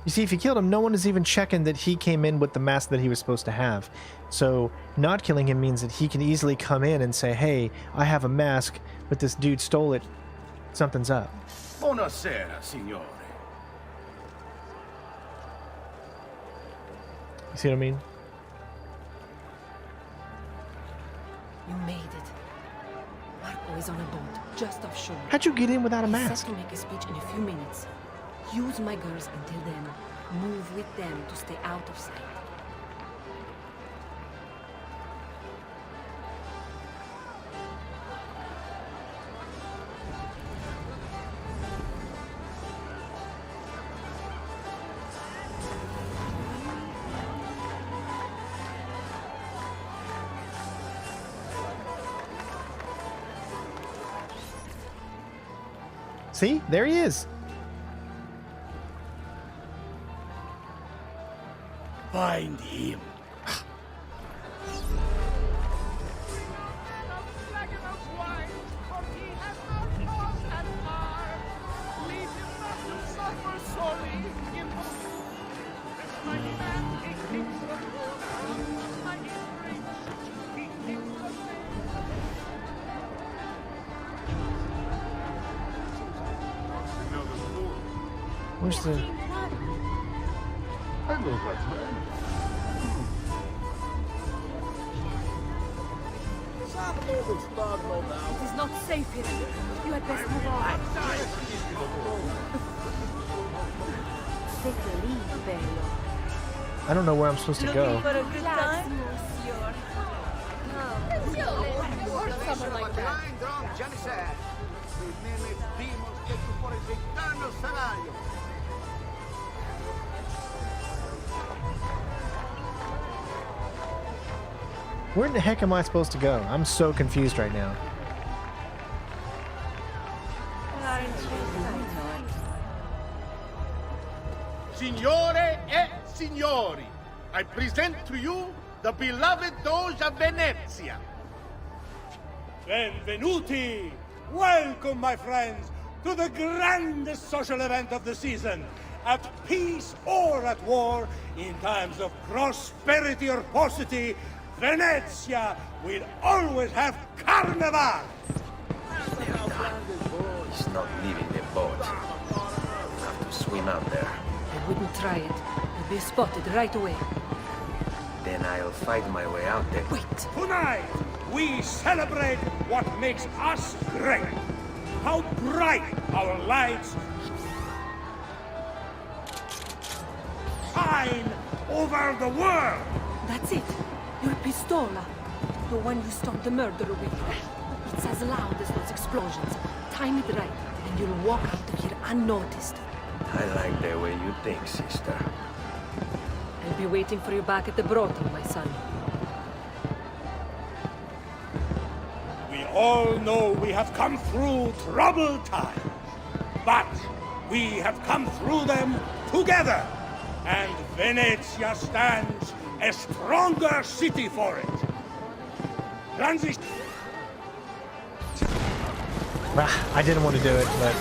You see, if you killed him, no one is even checking that he came in with the mask that he was supposed to have. So not killing him means that he can easily come in and say, "Hey, I have a mask, but this dude stole it. Something's up." Buonasera, signore. You see what I mean? You made it. Marco is on a boat, just offshore. How'd you get in without a He's mask? set to make a speech in a few minutes. Use my girls until then. Move with them to stay out of sight. See? There he is. Find him. Where's the... Hello, Batman. It is not safe here. You had best move on. I don't know where I'm supposed to go. For a good time? Someone like that. Where in the heck am I supposed to go? I'm so confused right now. Signore e signori, I present to you the beloved Doge of Venezia. Benvenuti! Welcome, my friends, to the grandest social event of the season. At peace or at war, in times of prosperity or paucity, Venezia will always have Carnival! He's not leaving the boat. We'll have to swim out there. I wouldn't try it. You'll be spotted right away. Then I'll fight my way out there. Wait! Tonight, we celebrate what makes us great. How bright our lights shine over the world! That's it. Your pistola. The one you stopped the murderer with. It's as loud as those explosions. Time it right, and you'll walk out of here unnoticed. I like the way you think, sister. I'll be waiting for you back at the brothel, my son. We all know we have come through troubled times, but we have come through them together, and Venezia stands a stronger city for it. Transition. I didn't want to do it, but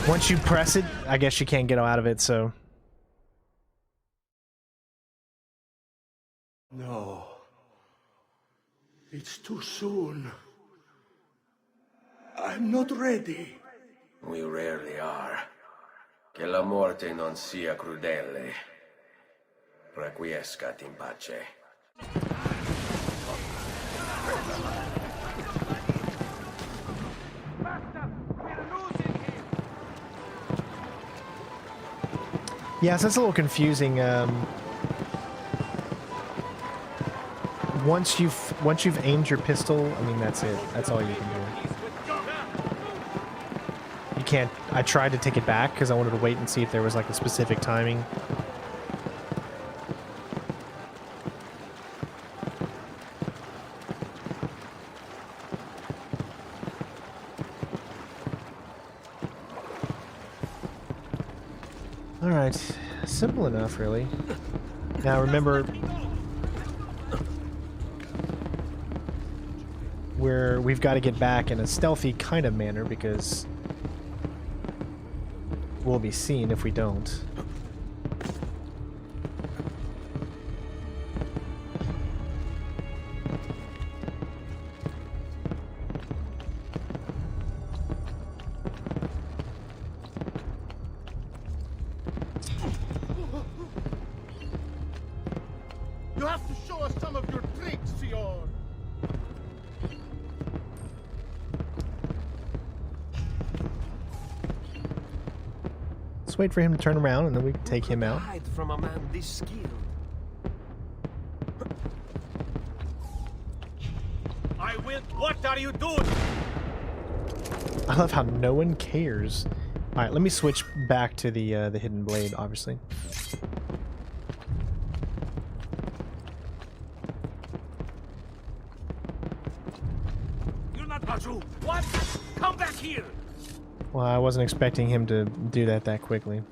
once you press it, I guess you can't get out of it, so... No. It's too soon. I'm not ready. We rarely are. Che la morte non sia crudele. Requiescat in pace. Yeah, so it's a little confusing. Once you've aimed your pistol, I mean that's it. That's all you can do. You can't. I tried to take it back because I wanted to wait and see if there was like a specific timing. All right, simple enough, really. Now remember, we've got to get back in a stealthy kind of manner because we'll be seen if we don't. You have to show us some of your tricks, Signor. Let's wait for him to turn around and then we can take him out. Hide from a man this skilled. I will. What are you doing? I love how no one cares. All right, let me switch back to the hidden blade, obviously. You're not Baju. What? Come back here. Well, I wasn't expecting him to do that quickly.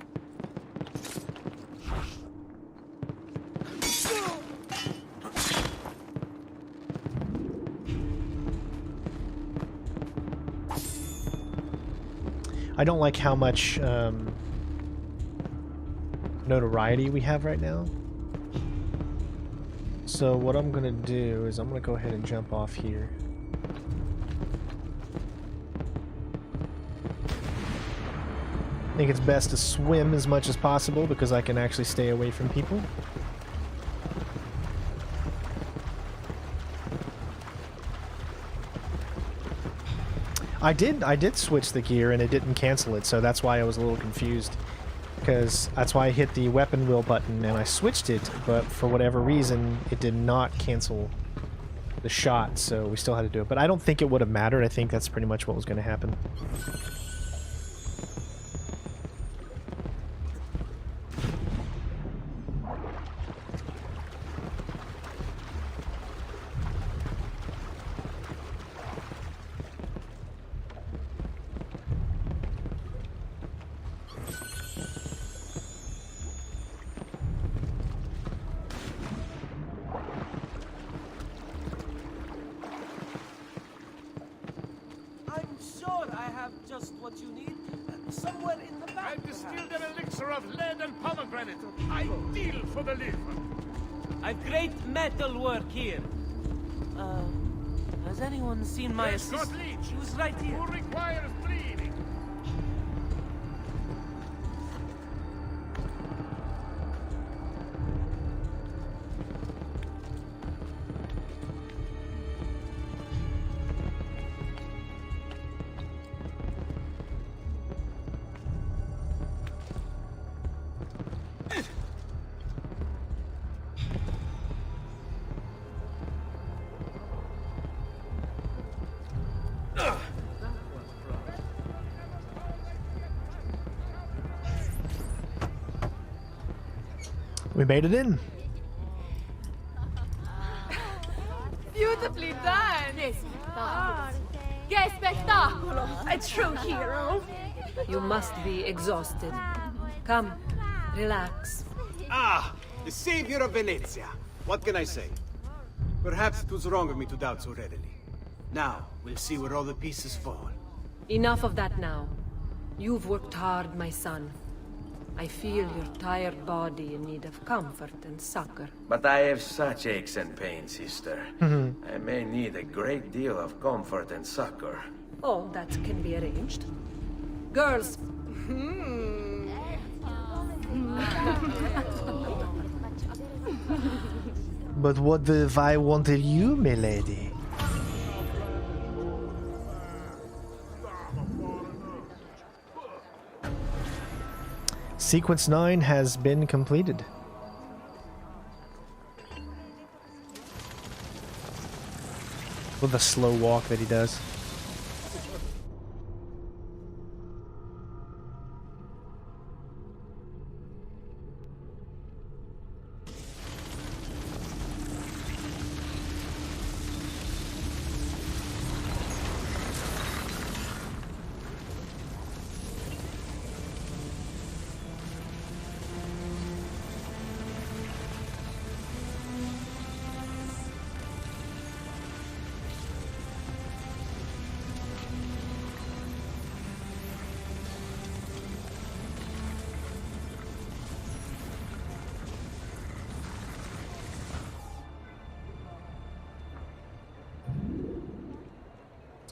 I don't like how much notoriety we have right now. So what I'm gonna do is I'm gonna go ahead and jump off here. I think it's best to swim as much as possible because I can actually stay away from people. I did switch the gear and it didn't cancel it, so that's why I was a little confused. because that's why I hit the weapon wheel button and I switched it, but for whatever reason it did not cancel the shot, so we still had to do it. But I don't think it would have mattered. I think that's pretty much what was going to happen. What you need? Somewhere in the back. I've distilled an elixir of lead and pomegranate. Ideal for the liver. I've great metal work here. Has anyone seen my assistant? She was right here. Who requires bleeding? We made it in. Beautifully done! Che spettacolo! A true hero! You must be exhausted. Come, relax. Ah, the savior of Venezia. What can I say? Perhaps it was wrong of me to doubt so readily. Now, we'll see where all the pieces fall. Enough of that now. You've worked hard, my son. I feel your tired body in need of comfort and succor. But I have such aches and pains, sister. I may need a great deal of comfort and succor. Oh, that can be arranged. Girls. But what if I wanted you, milady? Sequence 9 has been completed. With a slow walk that he does.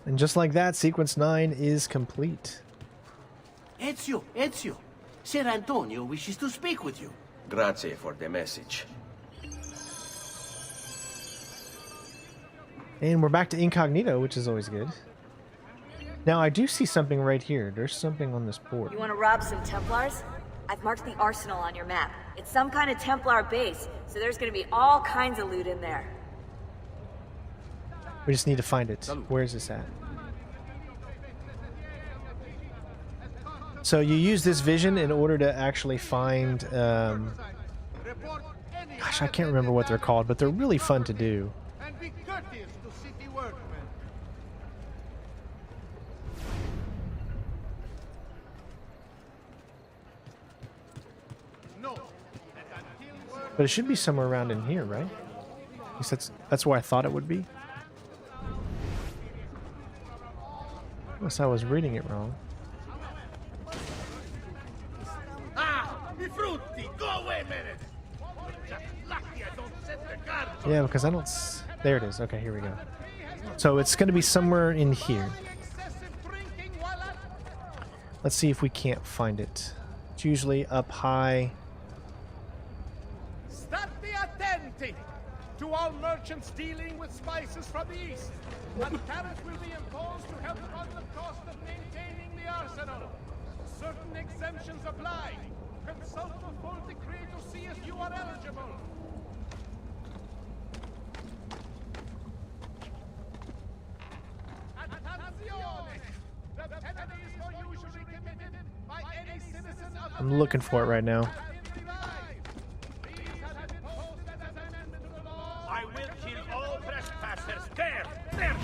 And just like that, Sequence 9 is complete. Ezio, Ser Antonio wishes to speak with you. Grazie for the message. And we're back to Incognito, which is always good. Now, I do see something right here. There's something on this board. You want to rob some Templars? I've marked the arsenal on your map. It's some kind of Templar base, so there's going to be all kinds of loot in there. We just need to find it. Where is this at? So you use this vision in order to actually find... gosh, I can't remember what they're called, but they're really fun to do. And be courteous to city workmen. No. But it should be somewhere around in here, right? At least that's where I thought it would be. Unless I was reading it wrong. I frutti! Go away, Meredith! Just lucky I don't set the guard. Yeah, because I don't... There it is. Okay, here we go. So it's going to be somewhere in here. Let's see if we can't find it. It's usually up high. State attenti to all merchants dealing with spices from the east. A tariff will be imposed to help fund the cost of maintaining the arsenal. Certain exemptions apply. Consult the full decree to see if you are eligible. Attenzione! The penalties for usury committed by any citizen of I'm looking for it right now. I will kill all trespassers. There! There!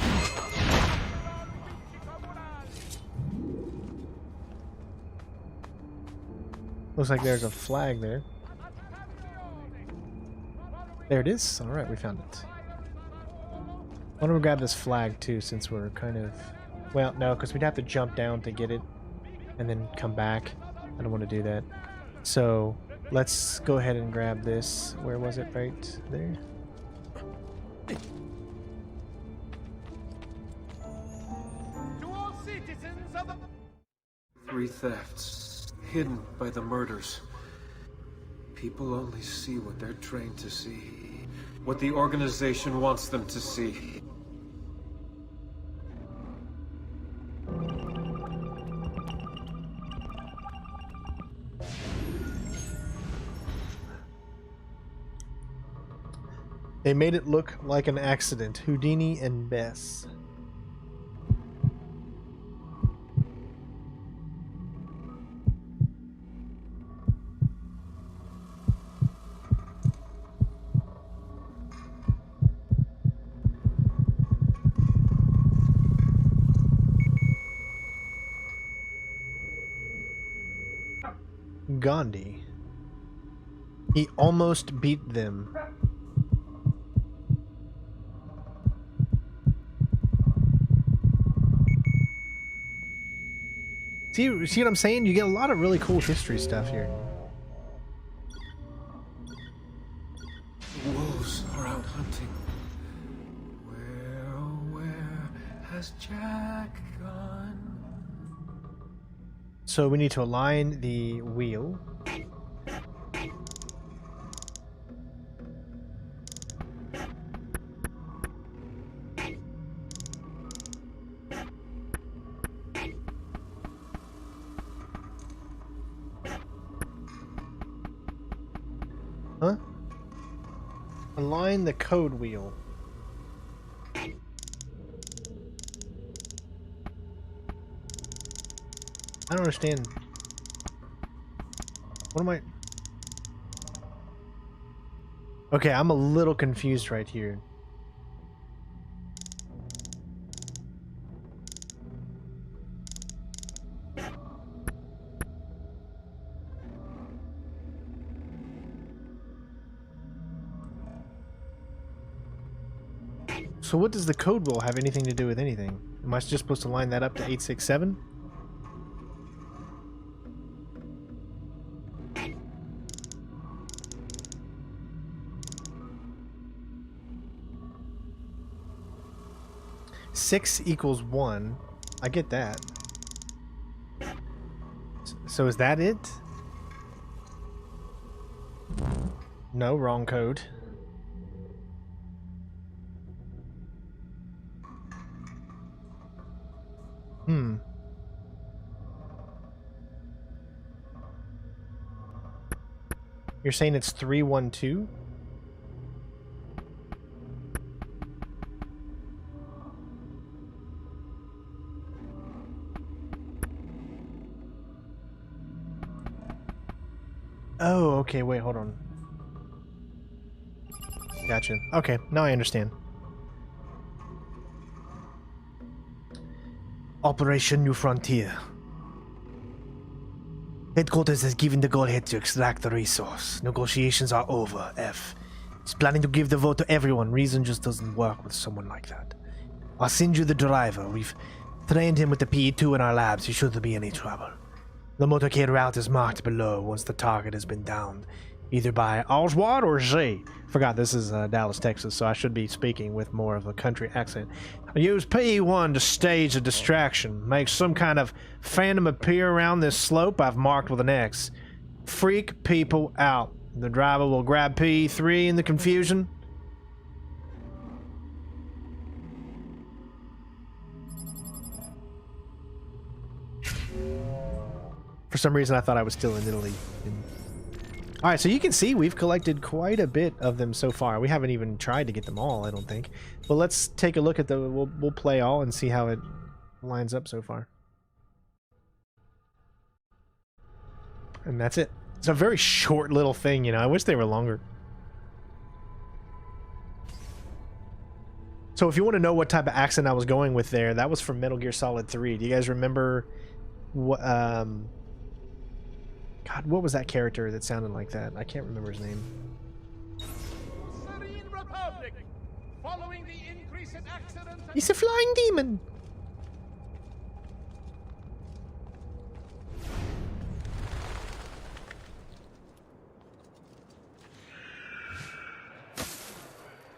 Looks like there's a flag there. There it is. All right, we found it. Why don't we grab this flag too, since we're kind of... Well, no, because we'd have to jump down to get it and then come back. I don't want to do that. So let's go ahead and grab this. Where was it? Right there. To all citizens of the 3 thefts, hidden by the murders. People only see what they're trained to see. What the organization wants them to see. They made it look like an accident. Houdini and Bess. Gandhi. He almost beat them. See what I'm saying? You get a lot of really cool history stuff here. Wolves are out hunting. Where has Jack gone? So we need to align the wheel. Huh? Align the code wheel. I don't understand. What am I... Okay, I'm a little confused right here. So what does the code wheel have anything to do with anything? Am I just supposed to line that up to 867? Six equals 1. I get that. So is that it? No, wrong code. You're saying it's 312? Oh, okay, wait, hold on. Gotcha. Okay, now I understand. Operation New Frontier. Headquarters has given the go-ahead to extract the resource. Negotiations are over, F. He's planning to give the vote to everyone. Reason just doesn't work with someone like that. I'll send you the driver. We've trained him with the PE2 in our labs. He shouldn't be any trouble. The motorcade route is marked below once the target has been downed, either by Oswald or Z. Forgot this is Dallas, Texas, so I should be speaking with more of a country accent. Use PE1 to stage a distraction. Make some kind of phantom appear around this slope I've marked with an X. Freak people out. The driver will grab PE3 in the confusion. For some reason, I thought I was still in Italy. All right, so you can see we've collected quite a bit of them so far. We haven't even tried to get them all, I don't think. But let's take a look at the... We'll play all and see how it lines up so far. And that's it. It's a very short little thing, you know. I wish they were longer. So if you want to know what type of accent I was going with there, that was from Metal Gear Solid 3. Do you guys remember what... God, what was that character that sounded like that? I can't remember his name. Serene Republic. Following the increase in accidents... He's a flying demon!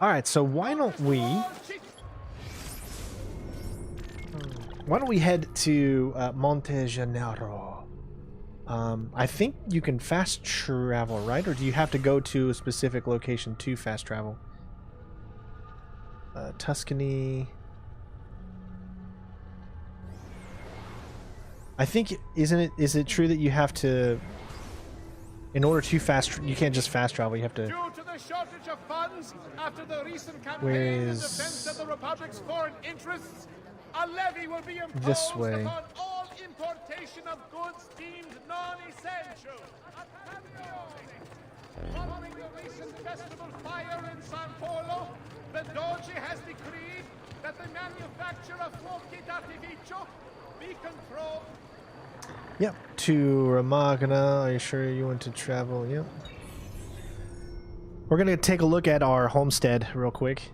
Alright, so why don't we head to Monteriggioni? I think you can fast travel, right? Or do you have to go to a specific location to fast travel? Tuscany. I think, is it true that you have to, in order to you can't just fast travel, you have to... Due to the shortage of funds after the recent campaign Where in is... defense of the Republic's foreign interests, a levy will be imposed This way. upon all importation of goods deemed non-essential. Following the recent festival fire in San Polo, the Doge has decreed that the manufacture of fuochi d'artificio be controlled. Yep, to Ramagna. Are you sure you want to travel? Yep. We're gonna take a look at our homestead real quick.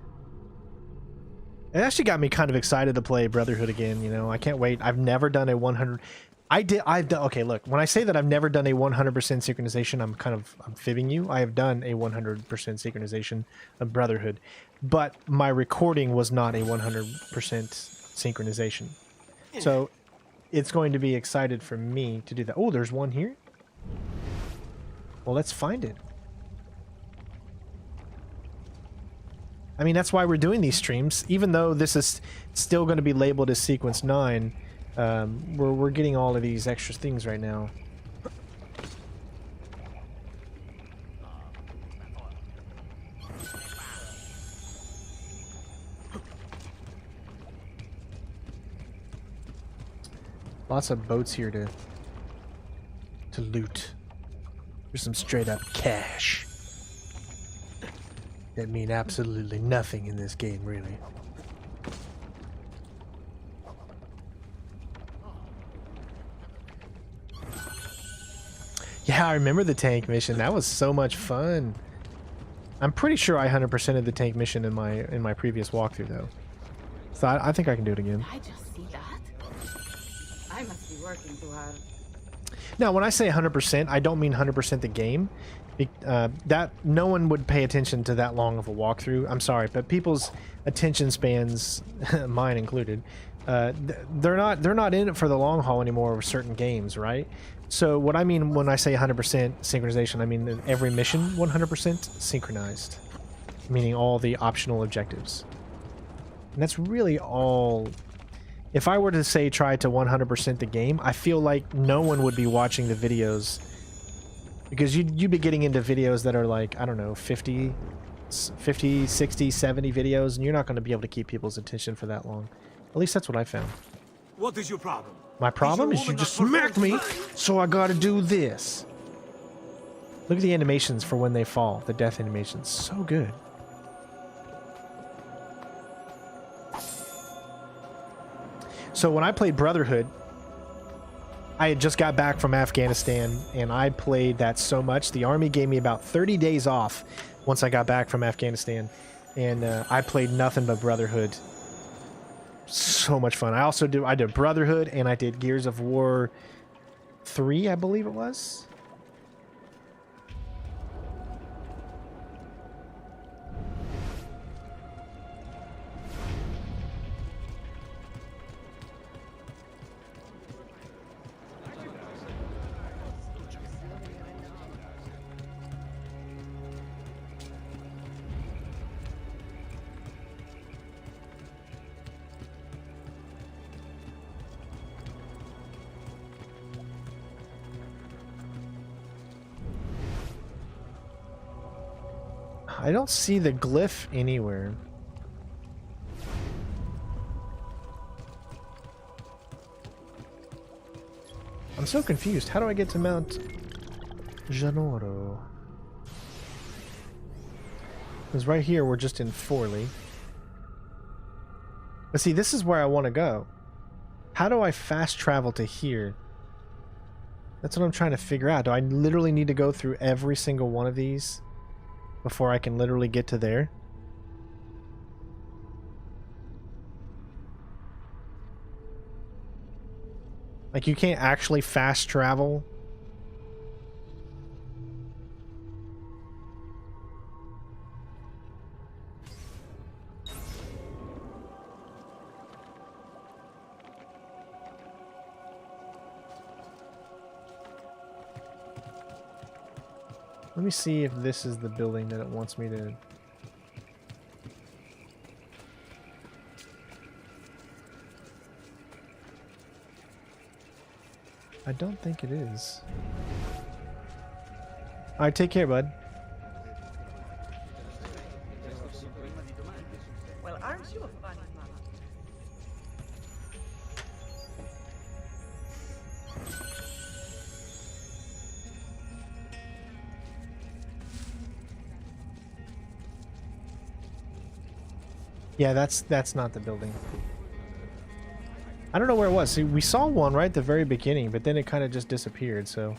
It actually got me kind of excited to play Brotherhood again, you know. I can't wait. I've never done a 100... I've done... Okay, look. When I say that I've never done a 100% synchronization, I'm fibbing you. I have done a 100% synchronization of Brotherhood. But my recording was not a 100% synchronization. So, it's going to be excited for me to do that. Oh, there's one here? Well, let's find it. I mean, that's why we're doing these streams. Even though this is still going to be labeled as Sequence 9, we're getting all of these extra things right now. Lots of boats here to loot. There's some straight up cash. That mean absolutely nothing in this game, really. Yeah, I remember the tank mission. That was so much fun. I'm pretty sure I 100%ed the tank mission in my previous walkthrough, though. So I think I can do it again. Did I just see that? I must be working too hard. Now, when I say 100%, I don't mean 100% the game. That no one would pay attention to that long of a walkthrough. I'm sorry, but people's attention spans, mine included, they're not in it for the long haul anymore with certain games, right? So what I mean when I say 100% synchronization, I mean that every mission 100% synchronized, meaning all the optional objectives. And that's really all. If I were to say try to 100% the game, I feel like no one would be watching the videos. Because you'd be getting into videos that are like, I don't know, 50, 60, 70 videos, and you're not going to be able to keep people's attention for that long. At least that's what I found. What is your problem? My problem is you just smacked me, so I gotta do this. Look at the animations for when they fall. The death animations. So good. So when I played Brotherhood, I had just got back from Afghanistan, and I played that so much. The army gave me about 30 days off once I got back from Afghanistan, and I played nothing but Brotherhood. So much fun. I did Brotherhood, and I did Gears of War 3, I believe it was. I don't see the glyph anywhere. I'm so confused. How do I get to Mount Janoro? Because right here we're just in Forley. But see, this is where I want to go. How do I fast travel to here? That's what I'm trying to figure out. Do I literally need to go through every single one of these before I can literally get to there? Like, you can't actually fast travel? Let me see if this is the building that it wants me to... I don't think it is. Alright, take care, bud. Well, aren't you a funny mama? Yeah, that's not the building. I don't know where it was. See, we saw one right at the very beginning, but then it kind of just disappeared, so...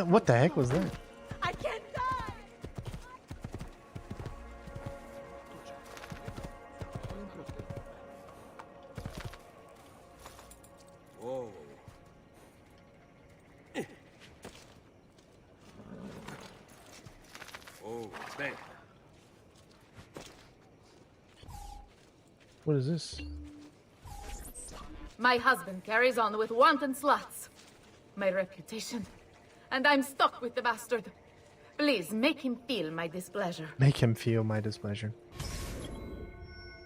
What the heck was that? I can't die! Whoa. Oh, aspetta. What is this? My husband carries on with wanton sluts. My reputation. And I'm stuck with the bastard. Please, make him feel my displeasure. Make him feel my displeasure.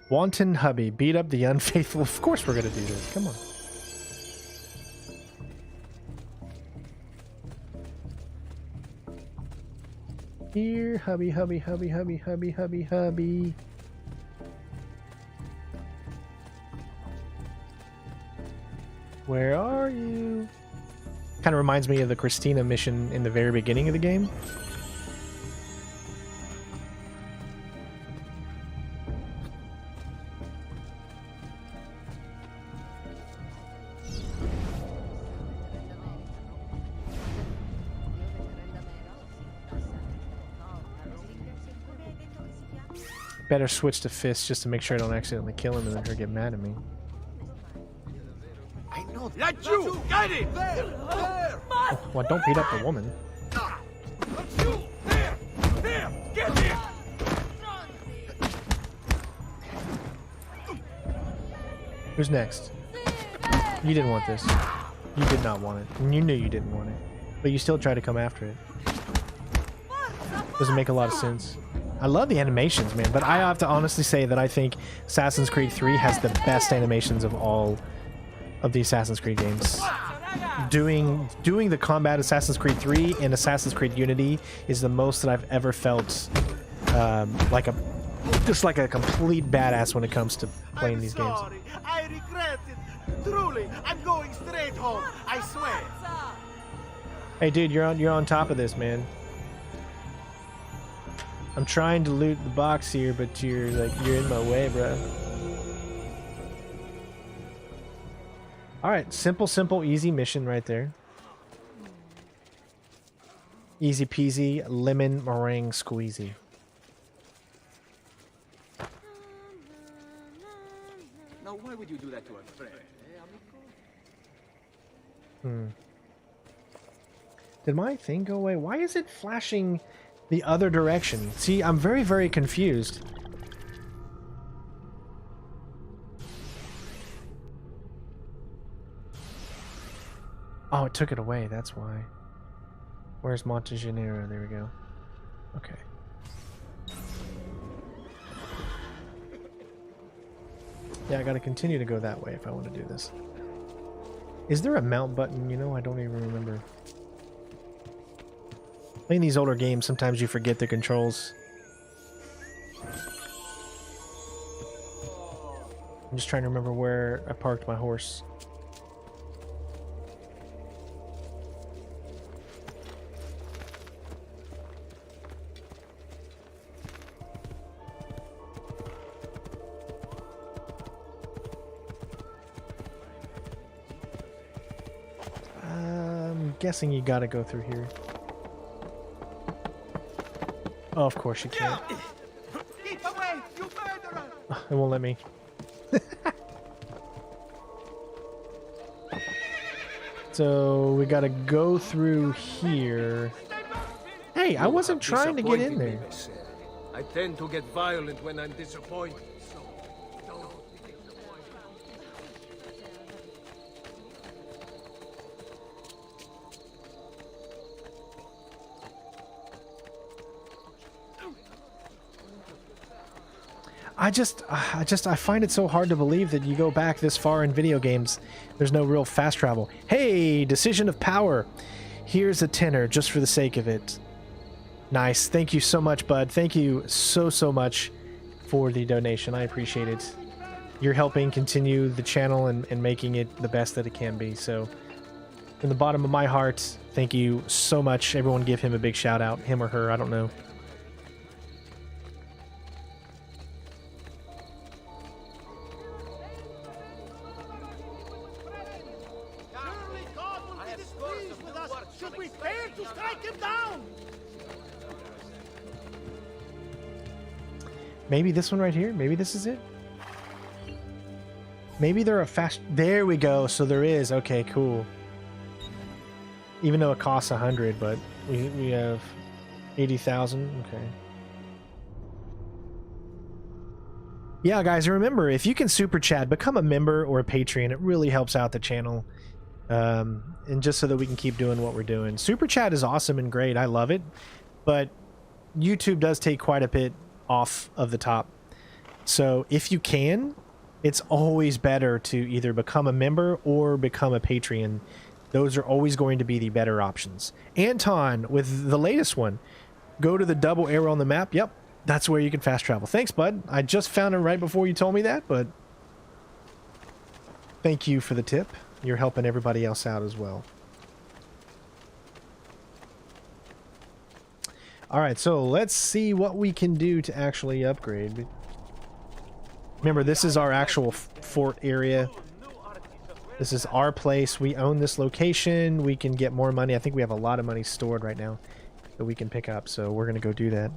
Wanton hubby, beat up the unfaithful. Of course we're gonna do this. Come on. Here, hubby, hubby, hubby, hubby, hubby, hubby, hubby. Where are you? Kind of reminds me of the Christina mission in the very beginning of the game. Better switch to fists just to make sure I don't accidentally kill him and then her get mad at me. I know. Let you get it. There. Well, don't beat up the woman. There. Get it. Who's next? You didn't want this. You did not want it. And you knew you didn't want it. But you still tried to come after it. Doesn't make a lot of sense. I love the animations, man, but I have to honestly say that I think Assassin's Creed 3 has the best animations of all of the Assassin's Creed games. Doing the combat Assassin's Creed 3 and Assassin's Creed Unity is the most that I've ever felt like a complete badass when it comes to playing these games. I regret it. Truly, I'm going straight home. I swear. Hey, dude, you're on top of this, man. I'm trying to loot the box here, but you're in my way, bro. Alright, simple, easy mission right there. Easy peasy, lemon meringue squeezy. Now, why would you do that to a friend? Did my thing go away? Why is it flashing The other direction. See, I'm very, very confused. Oh, it took it away, that's why. Where's Monteriggioni? There we go. Okay. Yeah, I gotta continue to go that way if I want to do this. Is there a mount button? You know, I don't even remember. Playing these older games, sometimes you forget the controls. I'm just trying to remember where I parked my horse. I'm guessing you gotta go through here. Oh, of course you can't. Keep away, you murderer! It won't let me. So we gotta go through here. Hey, I wasn't trying to get in there. I tend to get violent when I'm disappointed. So don't take the point. I find it so hard to believe that you go back this far in video games. There's no real fast travel. Hey, decision of power. Here's a tenner just for the sake of it. Nice. Thank you so much, bud. Thank you so much for the donation. I appreciate it. You're helping continue the channel and making it the best that it can be. So from the bottom of my heart, thank you so much. Everyone give him a big shout out. Him or her, I don't know. Maybe this one right here? Maybe this is it? Maybe there are fast... There we go. So there is. Okay, cool. Even though it costs 100, but we have 80,000. Okay. Yeah, guys, remember, if you can super chat, become a member or a Patreon. It really helps out the channel. And just so that we can keep doing what we're doing. Super chat is awesome and great. I love it. But YouTube does take quite a bit off of the top. So if you can, it's always better to either become a member or become a Patreon. Those are always going to be the better options. Anton, with the latest one, go to the double arrow on the map. Yep, that's where you can fast travel. Thanks, bud. I just found it right before you told me that, but thank you for the tip. You're helping everybody else out as well. Alright, so let's see what we can do to actually upgrade. Remember, this is our actual fort area. This is our place. We own this location. We can get more money. I think we have a lot of money stored right now that we can pick up, so we're going to go do that.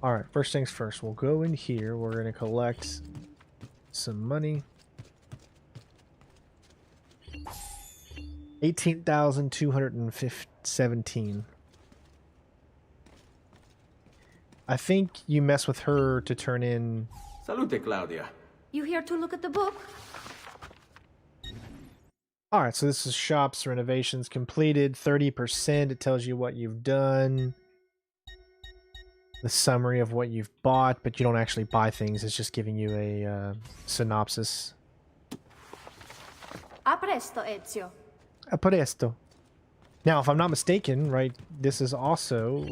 Alright, first things first. We'll go in here. We're going to collect some money. 18,217. I think you mess with her to turn in... Salute, Claudia. You here to look at the book? Alright, so this is shops, renovations completed, 30%. It tells you what you've done. The summary of what you've bought, but you don't actually buy things. It's just giving you a synopsis. A presto, Ezio. A presto. Now, if I'm not mistaken, right, this is also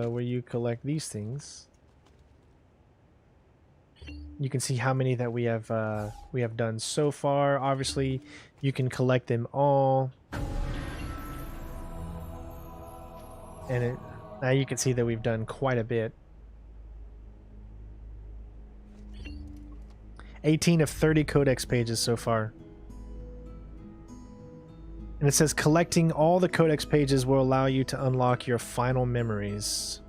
where you collect these things. You can see how many that we have done so far. Obviously, you can collect them all. And now you can see that we've done quite a bit. 18 of 30 codex pages so far. And it says collecting all the codex pages will allow you to unlock your final memories.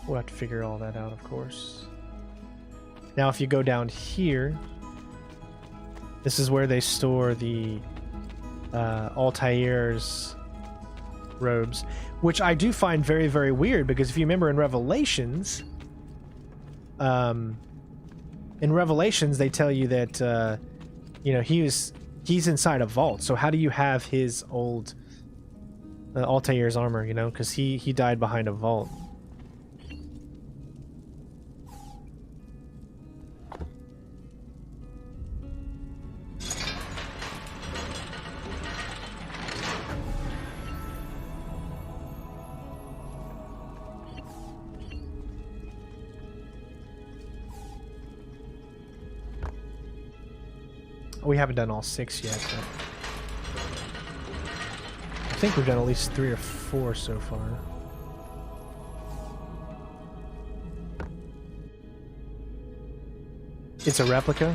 We'll have to figure all that out, of course. Now, if you go down here, this is where they store the Altair's robes, which I do find very, very weird, because if you remember in Revelations, they tell you that, you know, he's inside a vault. So how do you have his old Altair's armor, you know, because he died behind a vault. We haven't done all 6 yet, but I think we've done at least 3 or 4 so far. It's a replica?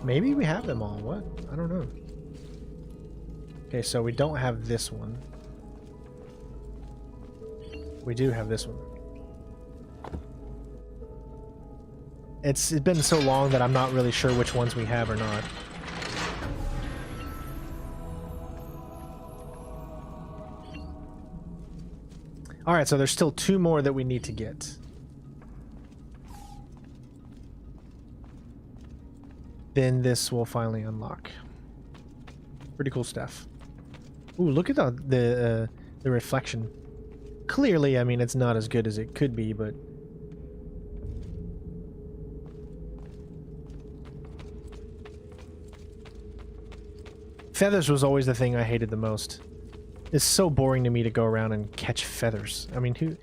Maybe we have them all. What? I don't know. Okay, so we don't have this one. We do have this one. It's been so long that I'm not really sure which ones we have or not. Alright, so there's still 2 more that we need to get. Then this will finally unlock. Pretty cool stuff. Ooh, look at the reflection. Clearly, I mean, it's not as good as it could be, but... Feathers was always the thing I hated the most. It's so boring to me to go around and catch feathers. I mean, who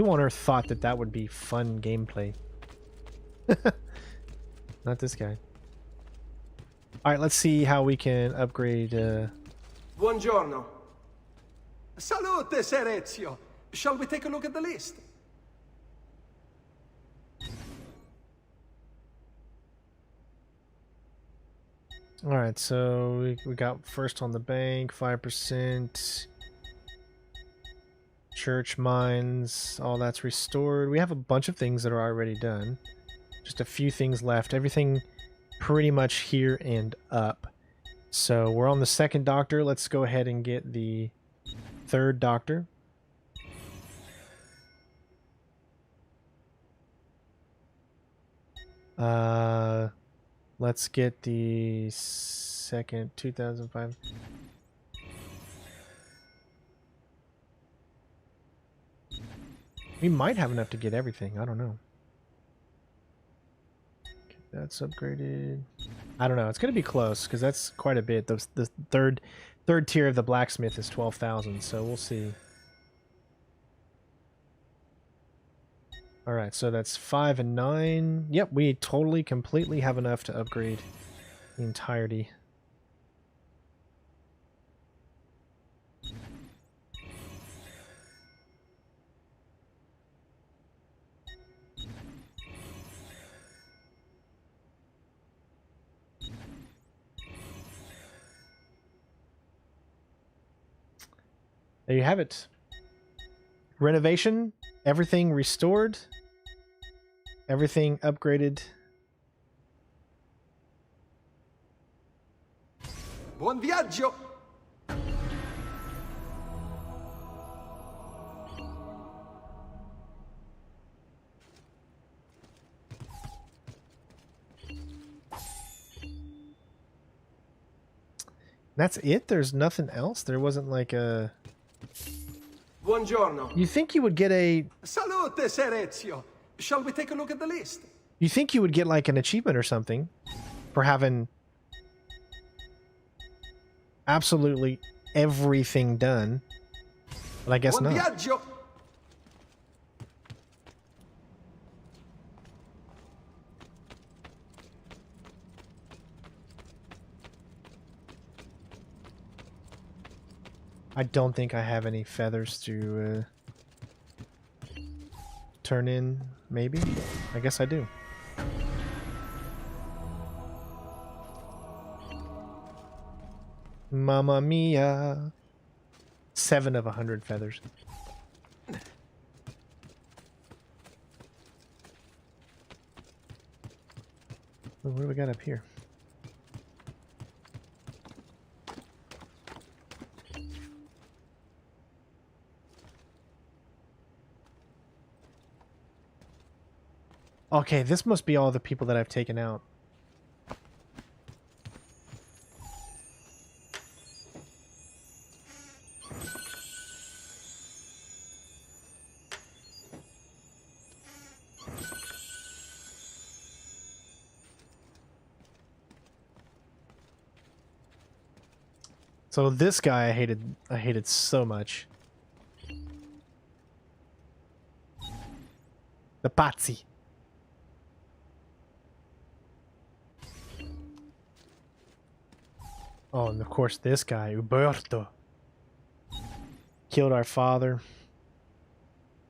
on earth thought that that would be fun gameplay? Not this guy. Alright, let's see how we can upgrade... Buongiorno. Salute, Ser Ezio. Shall we take a look at the list? Alright, so we got first on the bank, 5%. Church mines, all that's restored. We have a bunch of things that are already done. Just a few things left. Everything pretty much here and up. So we're on the 2nd doctor. Let's go ahead and get the 3rd doctor. Let's get the 2nd, 2005. We might have enough to get everything. I don't know. Okay, that's upgraded. I don't know. It's going to be close because that's quite a bit. The third tier of the blacksmith is 12,000, so we'll see. Alright, so that's 5 and 9. Yep, we totally, completely have enough to upgrade the entirety. There you have it. Renovation, everything restored, everything upgraded. Buon viaggio! That's it? There's nothing else? There wasn't like a... Buongiorno. You think you would get a... Salute, Ser Ezio. Shall we take a look at the list? You think you would get like an achievement or something for having absolutely everything done, but I guess Buon not. Viaggio. I don't think I have any feathers to turn in, maybe? I guess I do. Mamma mia. 7 of 100 feathers. What do we got up here? Okay, this must be all the people that I've taken out. So this guy I hated so much. The Pazzi. Oh, and of course this guy, Uberto. Killed our father.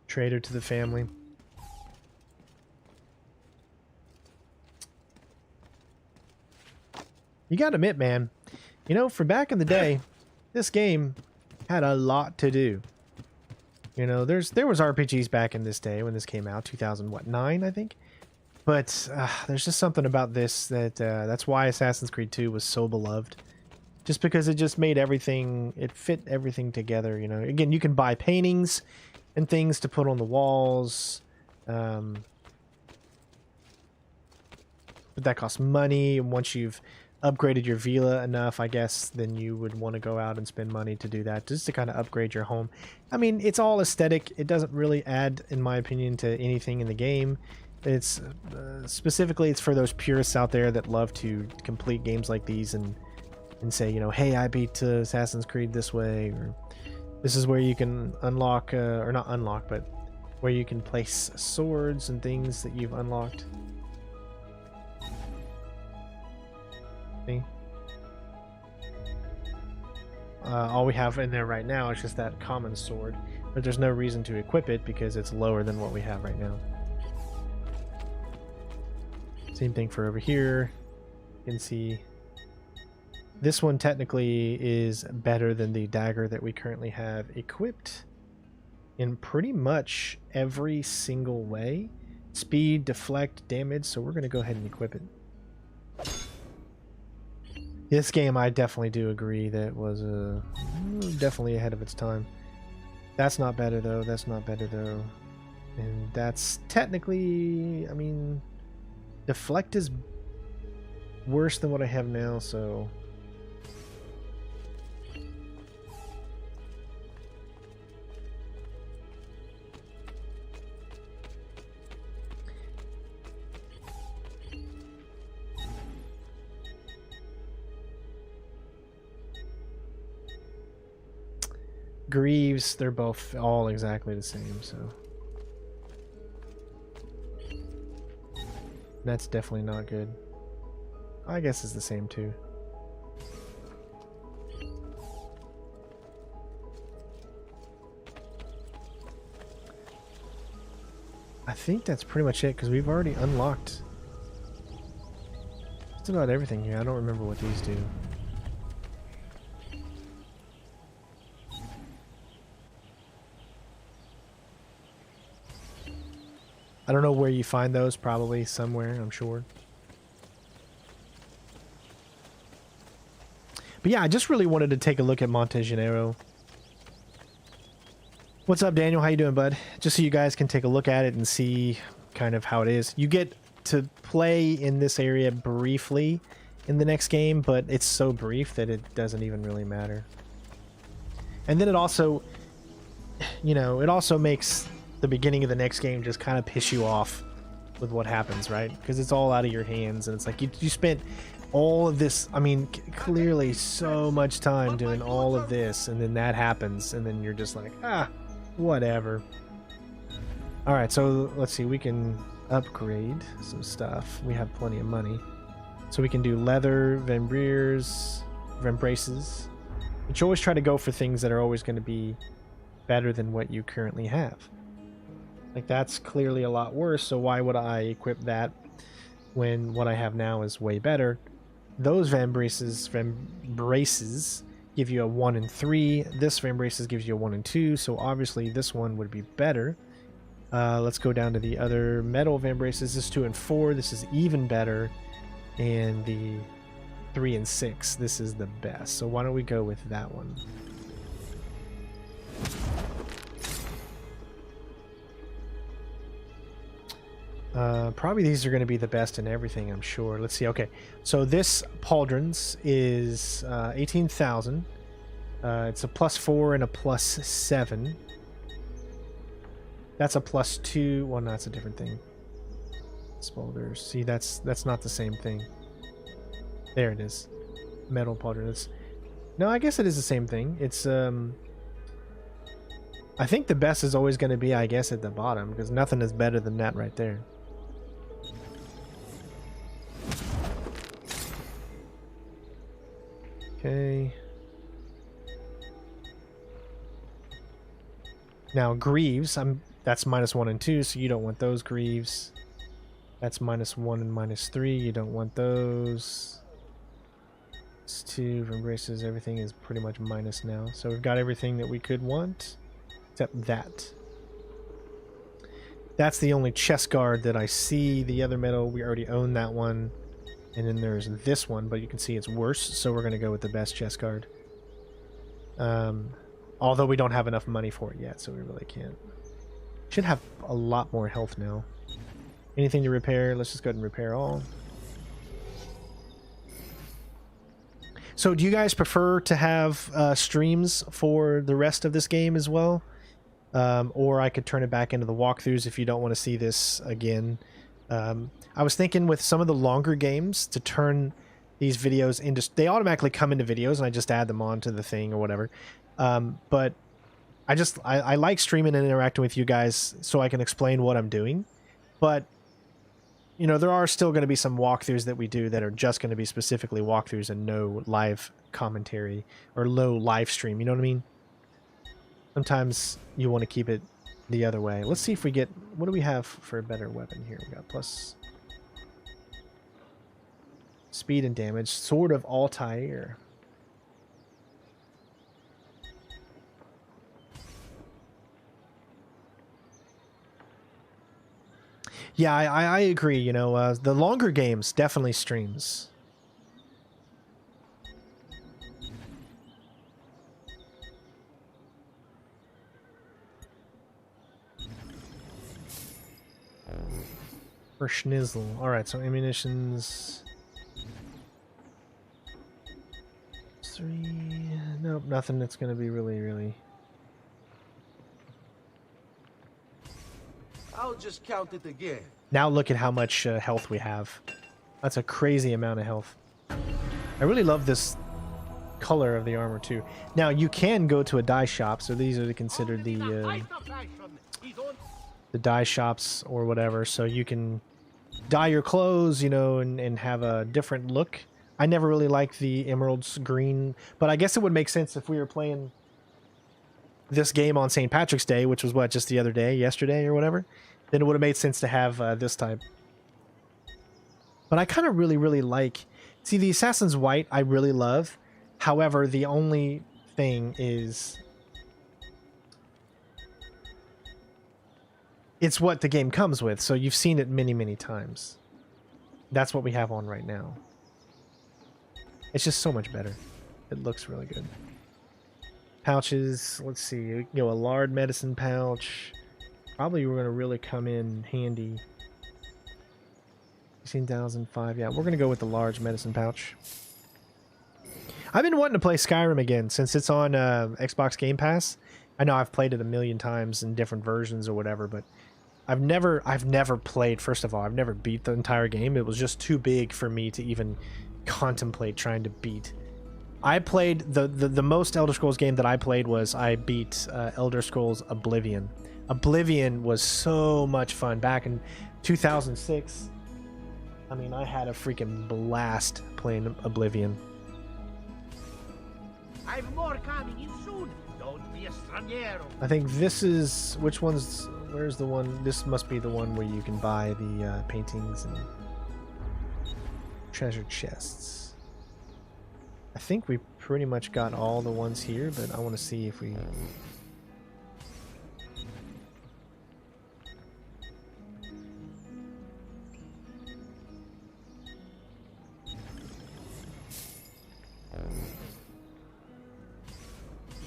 Traitor to the family. You gotta admit, man, you know, for back in the day, this game had a lot to do. You know, there was RPGs back in this day when this came out, 2009, I think. But there's just something about this that that's why Assassin's Creed 2 was so beloved. Just because it just made everything, it fit everything together, you know. Again, you can buy paintings and things to put on the walls. But that costs money, and once you've upgraded your villa enough, I guess, then you would want to go out and spend money to do that, just to kind of upgrade your home. I mean, it's all aesthetic. It doesn't really add, in my opinion, to anything in the game. It's specifically, it's for those purists out there that love to complete games like these and say, you know, hey, I beat Assassin's Creed this way, or this is where you can unlock, or not unlock, but where you can place swords and things that you've unlocked. See? All we have in there right now is just that common sword, but there's no reason to equip it because it's lower than what we have right now. Same thing for over here. You can see this one technically is better than the dagger that we currently have equipped in pretty much every single way. Speed, deflect, damage, so we're going to go ahead and equip it. This game, I definitely do agree that was definitely ahead of its time. That's not better though, that's not better though. And that's technically, I mean, deflect is worse than what I have now, so... Greaves, they're both all exactly the same, so that's definitely not good. I guess it's the same too. I think that's pretty much it because we've already unlocked just about everything here. I don't remember what these do. I don't know where you find those, probably somewhere, I'm sure. But yeah, I just really wanted to take a look at Monteriggioni. What's up, Daniel? How you doing, bud? Just so you guys can take a look at it and see kind of how it is. You get to play in this area briefly in the next game, but it's so brief that it doesn't even really matter. And then it also, you know, it also makes the beginning of the next game just kind of piss you off with what happens, right? Because it's all out of your hands, and it's like you spent all of this, I mean, clearly so much time doing all of this, and then that happens, and then you're just like, ah, whatever. Alright, so let's see, we can upgrade some stuff. We have plenty of money. So we can do leather, vambraces. But you always try to go for things that are always going to be better than what you currently have. Like, that's clearly a lot worse, so why would I equip that when what I have now is way better? Those vambraces give you a 1 and 3. This Vambraces gives you a 1 and 2, so obviously this one would be better. Let's go down to the other metal Vambraces. This is 2 and 4. This is even better. And the 3 and 6, this is the best. So why don't we go with that one? Probably these are going to be the best in everything, I'm sure. Let's see. Okay, so this pauldrons is 18,000. It's a +4 and a +7. That's a +2. Well, no, that's a different thing. Spoulders. See, that's not the same thing. There it is. Metal pauldrons. No, I guess it is the same thing. It's I think the best is always going to be, I guess, at the bottom, because nothing is better than that right there. Okay. Now greaves, that's -1 and 2, so you don't want those greaves. That's -1 and -3, you don't want those. It's 2 embraces, everything is pretty much minus now. So we've got everything that we could want, except that. That's the only chest guard that I see. The other metal, we already own that one. And then there's this one, but you can see it's worse, so we're going to go with the best chest guard. Although we don't have enough money for it yet, so we really can't. Should have a lot more health now. Anything to repair? Let's just go ahead and repair all. So do you guys prefer to have streams for the rest of this game as well? Or I could turn it back into the walkthroughs if you don't want to see this again. I was thinking with some of the longer games to turn these videos into... They automatically come into videos and I just add them onto the thing or whatever. But I like streaming and interacting with you guys so I can explain what I'm doing. But, you know, there are still going to be some walkthroughs that we do that are just going to be specifically walkthroughs and no live commentary or low live stream. You know what I mean? Sometimes you want to keep it the other way. Let's see if we get... What do we have for a better weapon here? We got plus... speed and damage. Sword of Altair. Yeah, I agree. You know, the longer games definitely streams. For schnizzle. Alright, so ammunitions... 3... Nope, nothing that's going to be really... I'll just count it again. Now look at how much health we have. That's a crazy amount of health. I really love this color of the armor too. Now you can go to a dye shop, so these are considered the dye shops or whatever, so you can dye your clothes, you know, and have a different look. I never really liked the emeralds green, but I guess it would make sense if we were playing this game on St. Patrick's Day, which was what, just the other day, yesterday or whatever, then it would have made sense to have this type. But I kind of really like... See, the Assassin's White I really love. However, the only thing is... it's what the game comes with, so you've seen it many times. That's what we have on right now. It's just so much better. It looks really good. Pouches, let's see, you know, a lard medicine pouch. Probably we're going to really come in handy. 16,005, yeah, we're going to go with the large medicine pouch. I've been wanting to play Skyrim again since it's on Xbox Game Pass. I know I've played it a million times in different versions or whatever, but I've never played, first of all, I've never beat the entire game. It was just too big for me to even contemplate trying to beat. I played the most Elder Scrolls game that I played was I beat Elder Scrolls Oblivion. Oblivion was so much fun back in 2006. I mean, I had a freaking blast playing Oblivion. I've more coming in soon. Don't be a straniero. I think this is... Which one's... Where's the one? This must be the one where you can buy the paintings and treasure chests. I think we pretty much got all the ones here, but I want to see if we...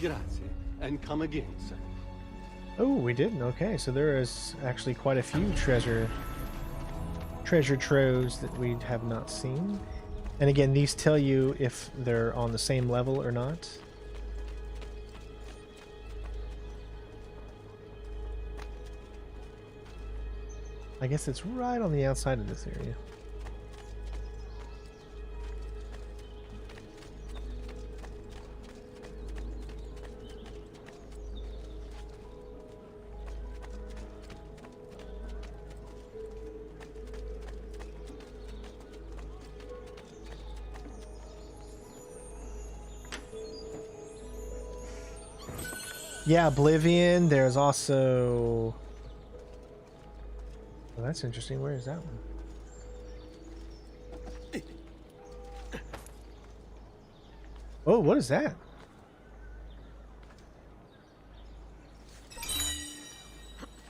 Grazie, and come again, sir. Oh, we didn't. Okay, so there is actually quite a few treasure troves that we have not seen. And again, these tell you if they're on the same level or not. I guess it's right on the outside of this area. Yeah, Oblivion. There's also... Well, that's interesting. Where is that one? Oh, what is that?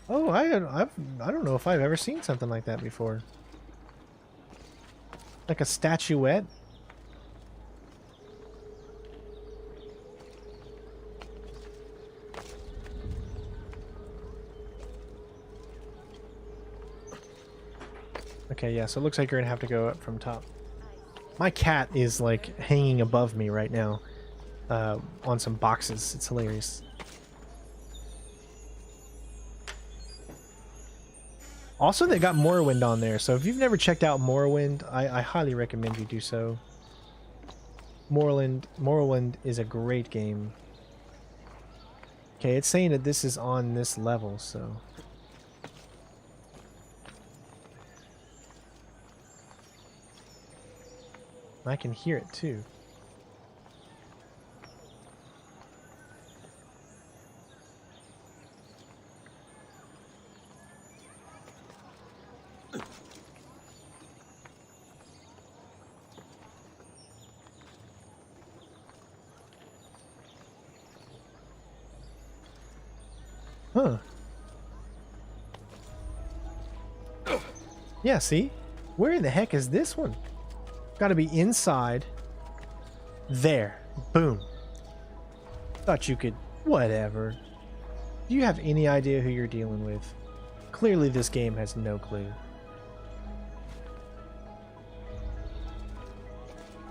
Oh, I don't know if I've ever seen something like that before. Like a statuette? Okay, yeah, so it looks like you're gonna have to go up from top. My cat is like hanging above me right now on some boxes. It's hilarious. Also, they got Morrowind on there, so if you've never checked out Morrowind, I highly recommend you do so. Morrowind is a great game. Okay, it's saying that this is on this level, so... I can hear it too. Huh. Yeah, see? Where in the heck is this one? Gotta be inside. There. Boom. Thought you could... Whatever. Do you have any idea who you're dealing with? Clearly this game has no clue.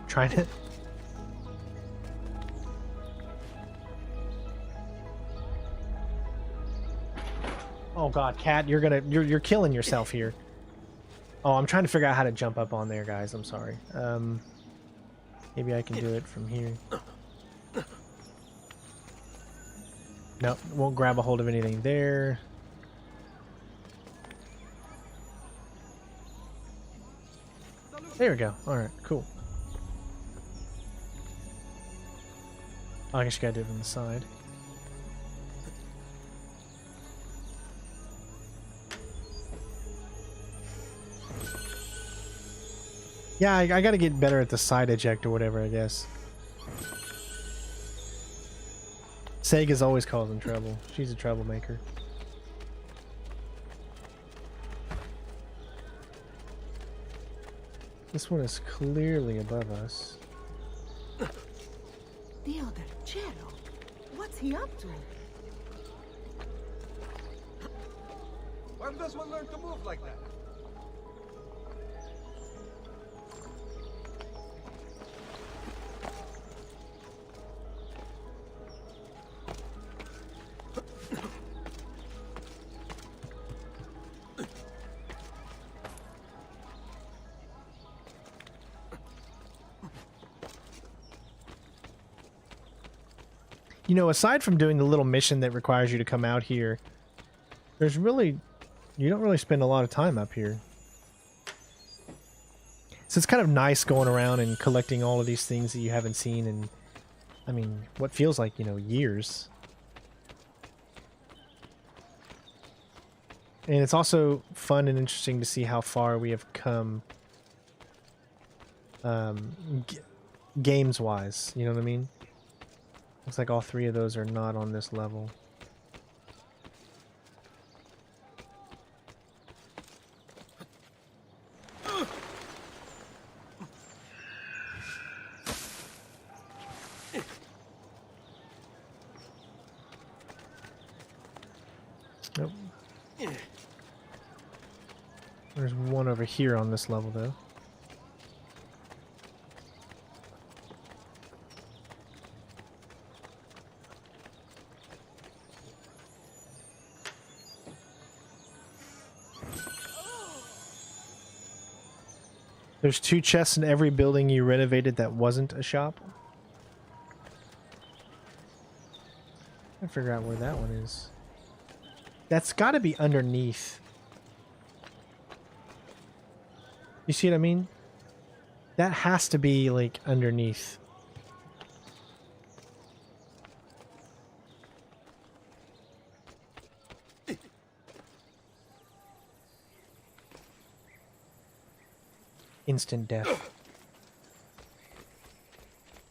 Trying to... Oh god, cat, you're killing yourself here. Oh, I'm trying to figure out how to jump up on there, guys. I'm sorry. Maybe I can do it from here. Nope, won't grab a hold of anything there. There we go. Alright, cool. Oh, I guess you gotta do it from the side. Yeah, I gotta get better at the side eject or whatever, I guess. Sega's always causing trouble. She's a troublemaker. This one is clearly above us. The other Cello. What's he up to? When does one learn to move like that? You know, aside from doing the little mission that requires you to come out here, there's really... You don't really spend a lot of time up here. So it's kind of nice going around and collecting all of these things that you haven't seen in, I mean, what feels like, you know, years. And it's also fun and interesting to see how far we have come games wise, you know what I mean? Looks like all three of those are not on this level. Nope. There's one over here on this level though. There's 2 chests in every building you renovated that wasn't a shop. I figure out where that one is. That's got to be underneath. You see what I mean? That has to be like underneath. Instant death. If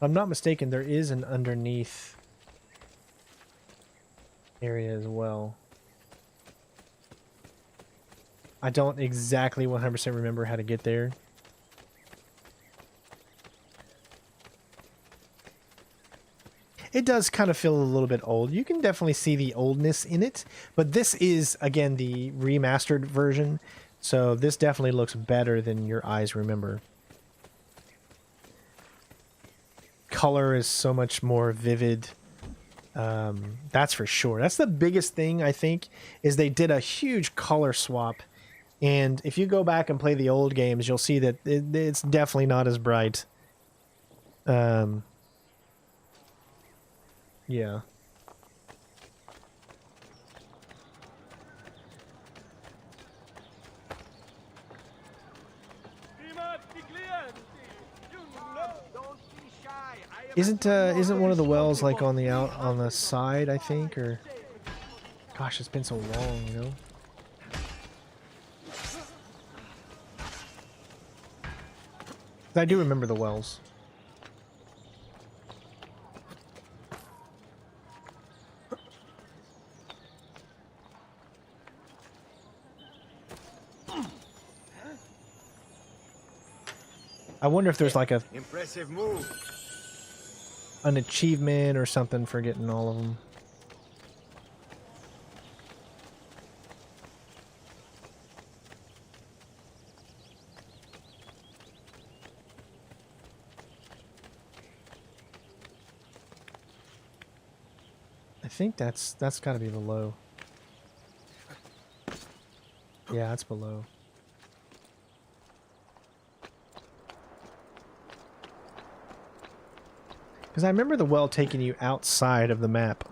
I'm not mistaken, there is an underneath area as well. I don't exactly 100% remember how to get there. It does kind of feel a little bit old. You can definitely see the oldness in it, but this is, again, the remastered version. So this definitely looks better than your eyes remember. Color is so much more vivid. That's for sure. That's the biggest thing, I think, is they did a huge color swap. And if you go back and play the old games, you'll see that it's definitely not as bright. Yeah. Isn't one of the wells like on the side, I think, or gosh, it's been so long, you know. I do remember the wells. I wonder if there's like a impressive move. An achievement or something for getting all of them. I think that's got to be below. Yeah, it's below. Because I remember the well taking you outside of the map.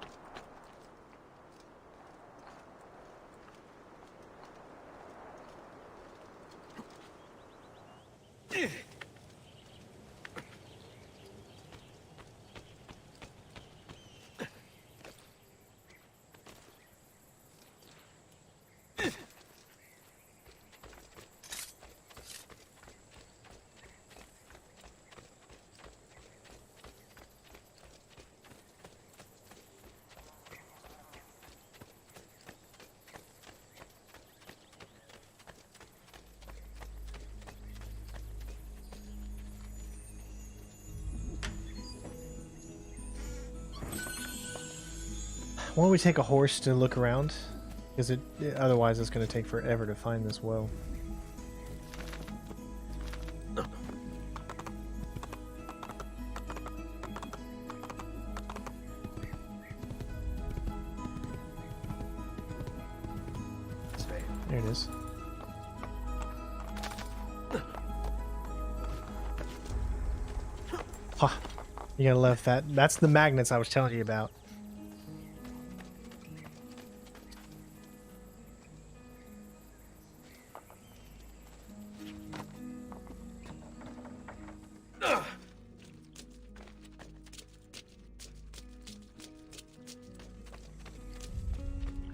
Why don't we take a horse to look around? Because otherwise it's going to take forever to find this well. There it is. Ha! You gotta love that. That's the magnets I was telling you about.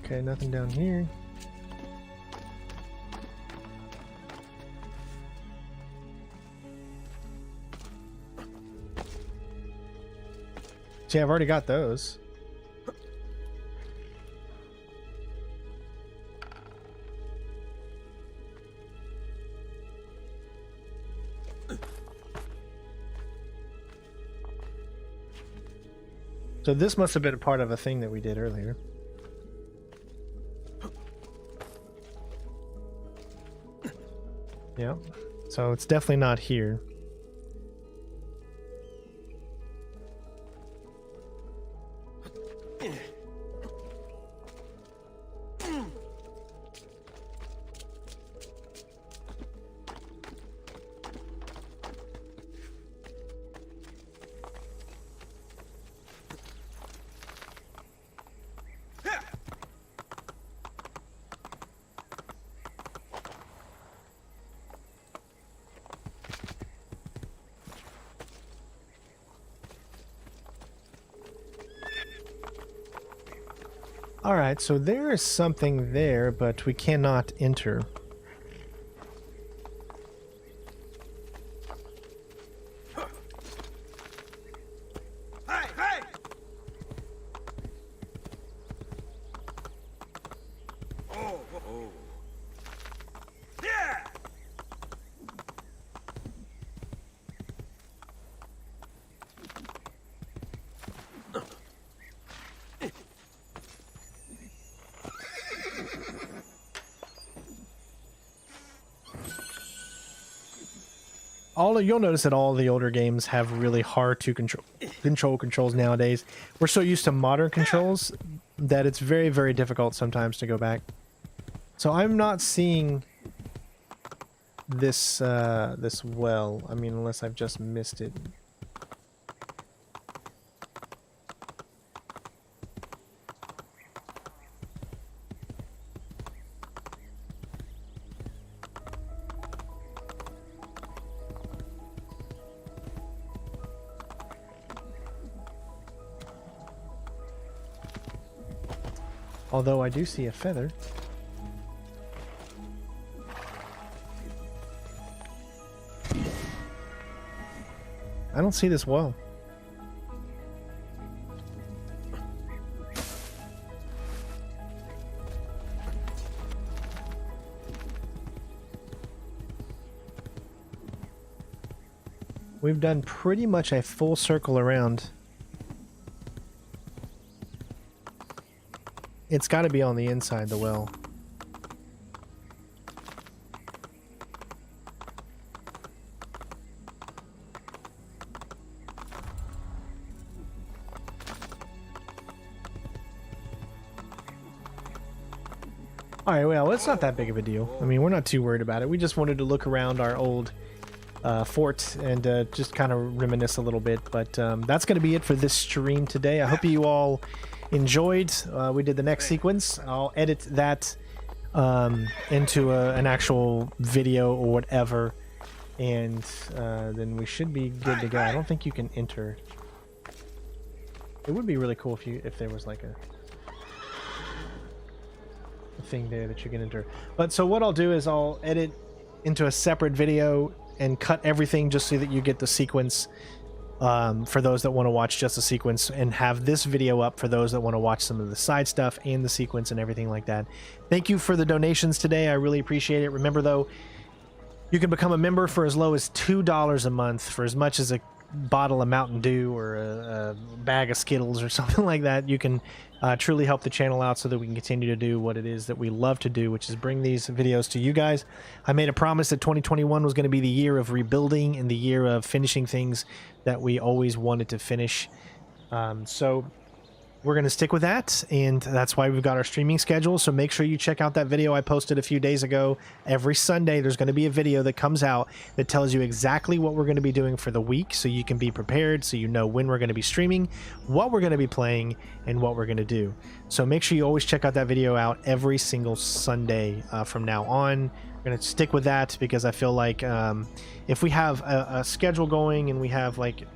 Okay, nothing down here. See, I've already got those. So this must have been a part of a thing that we did earlier. Yeah. So it's definitely not here. Alright, so there is something there, but we cannot enter. Hey, hey! Oh, oh. Yeah! You'll notice that all the older games have really hard to control controls nowadays. We're so used to modern controls that it's very, very difficult sometimes to go back. So I'm not seeing this this well. I mean, unless I've just missed it. Although I do see a feather. I don't see this well. We've done pretty much a full circle around. It's got to be on the inside, the well. Alright, well, it's not that big of a deal. I mean, we're not too worried about it. We just wanted to look around our old fort and just kind of reminisce a little bit. But that's going to be it for this stream today. I hope you all enjoyed. We did the next sequence. I'll edit that into an actual video or whatever, and then we should be good to go. I don't think you can enter. It would be really cool if there was like a thing there that you can enter. But so what I'll do is I'll edit into a separate video and cut everything just so that you get the sequence for those that want to watch just the sequence, and have this video up for those that want to watch some of the side stuff and the sequence and everything like that. Thank you for the donations today. I really appreciate it. Remember though, you can become a member for as low as $2 a month, for as much as a bottle of Mountain Dew or a bag of Skittles or something like that. You can truly help the channel out so that we can continue to do what it is that we love to do, which is bring these videos to you guys. I made a promise that 2021 was going to be the year of rebuilding and the year of finishing things that we always wanted to finish. So we're going to stick with that, and that's why we've got our streaming schedule. So make sure you check out that video I posted a few days ago. Every Sunday there's going to be a video that comes out that tells you exactly what we're going to be doing for the week, so you can be prepared, so you know when we're going to be streaming, what we're going to be playing, and what we're going to do. So make sure you always check out that video out every single Sunday from now on. We're going to stick with that because I feel like if we have a schedule going and we have like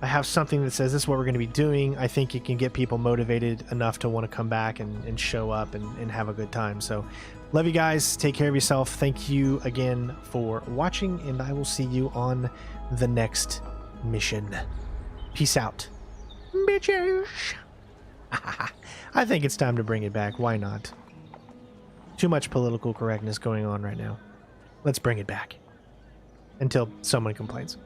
I have something that says this is what we're going to be doing, I think it can get people motivated enough to want to come back and show up and have a good time. So love you guys. Take care of yourself. Thank you again for watching, and I will see you on the next mission. Peace out. Bitches. I think it's time to bring it back. Why not? Too much political correctness going on right now. Let's bring it back. Until someone complains.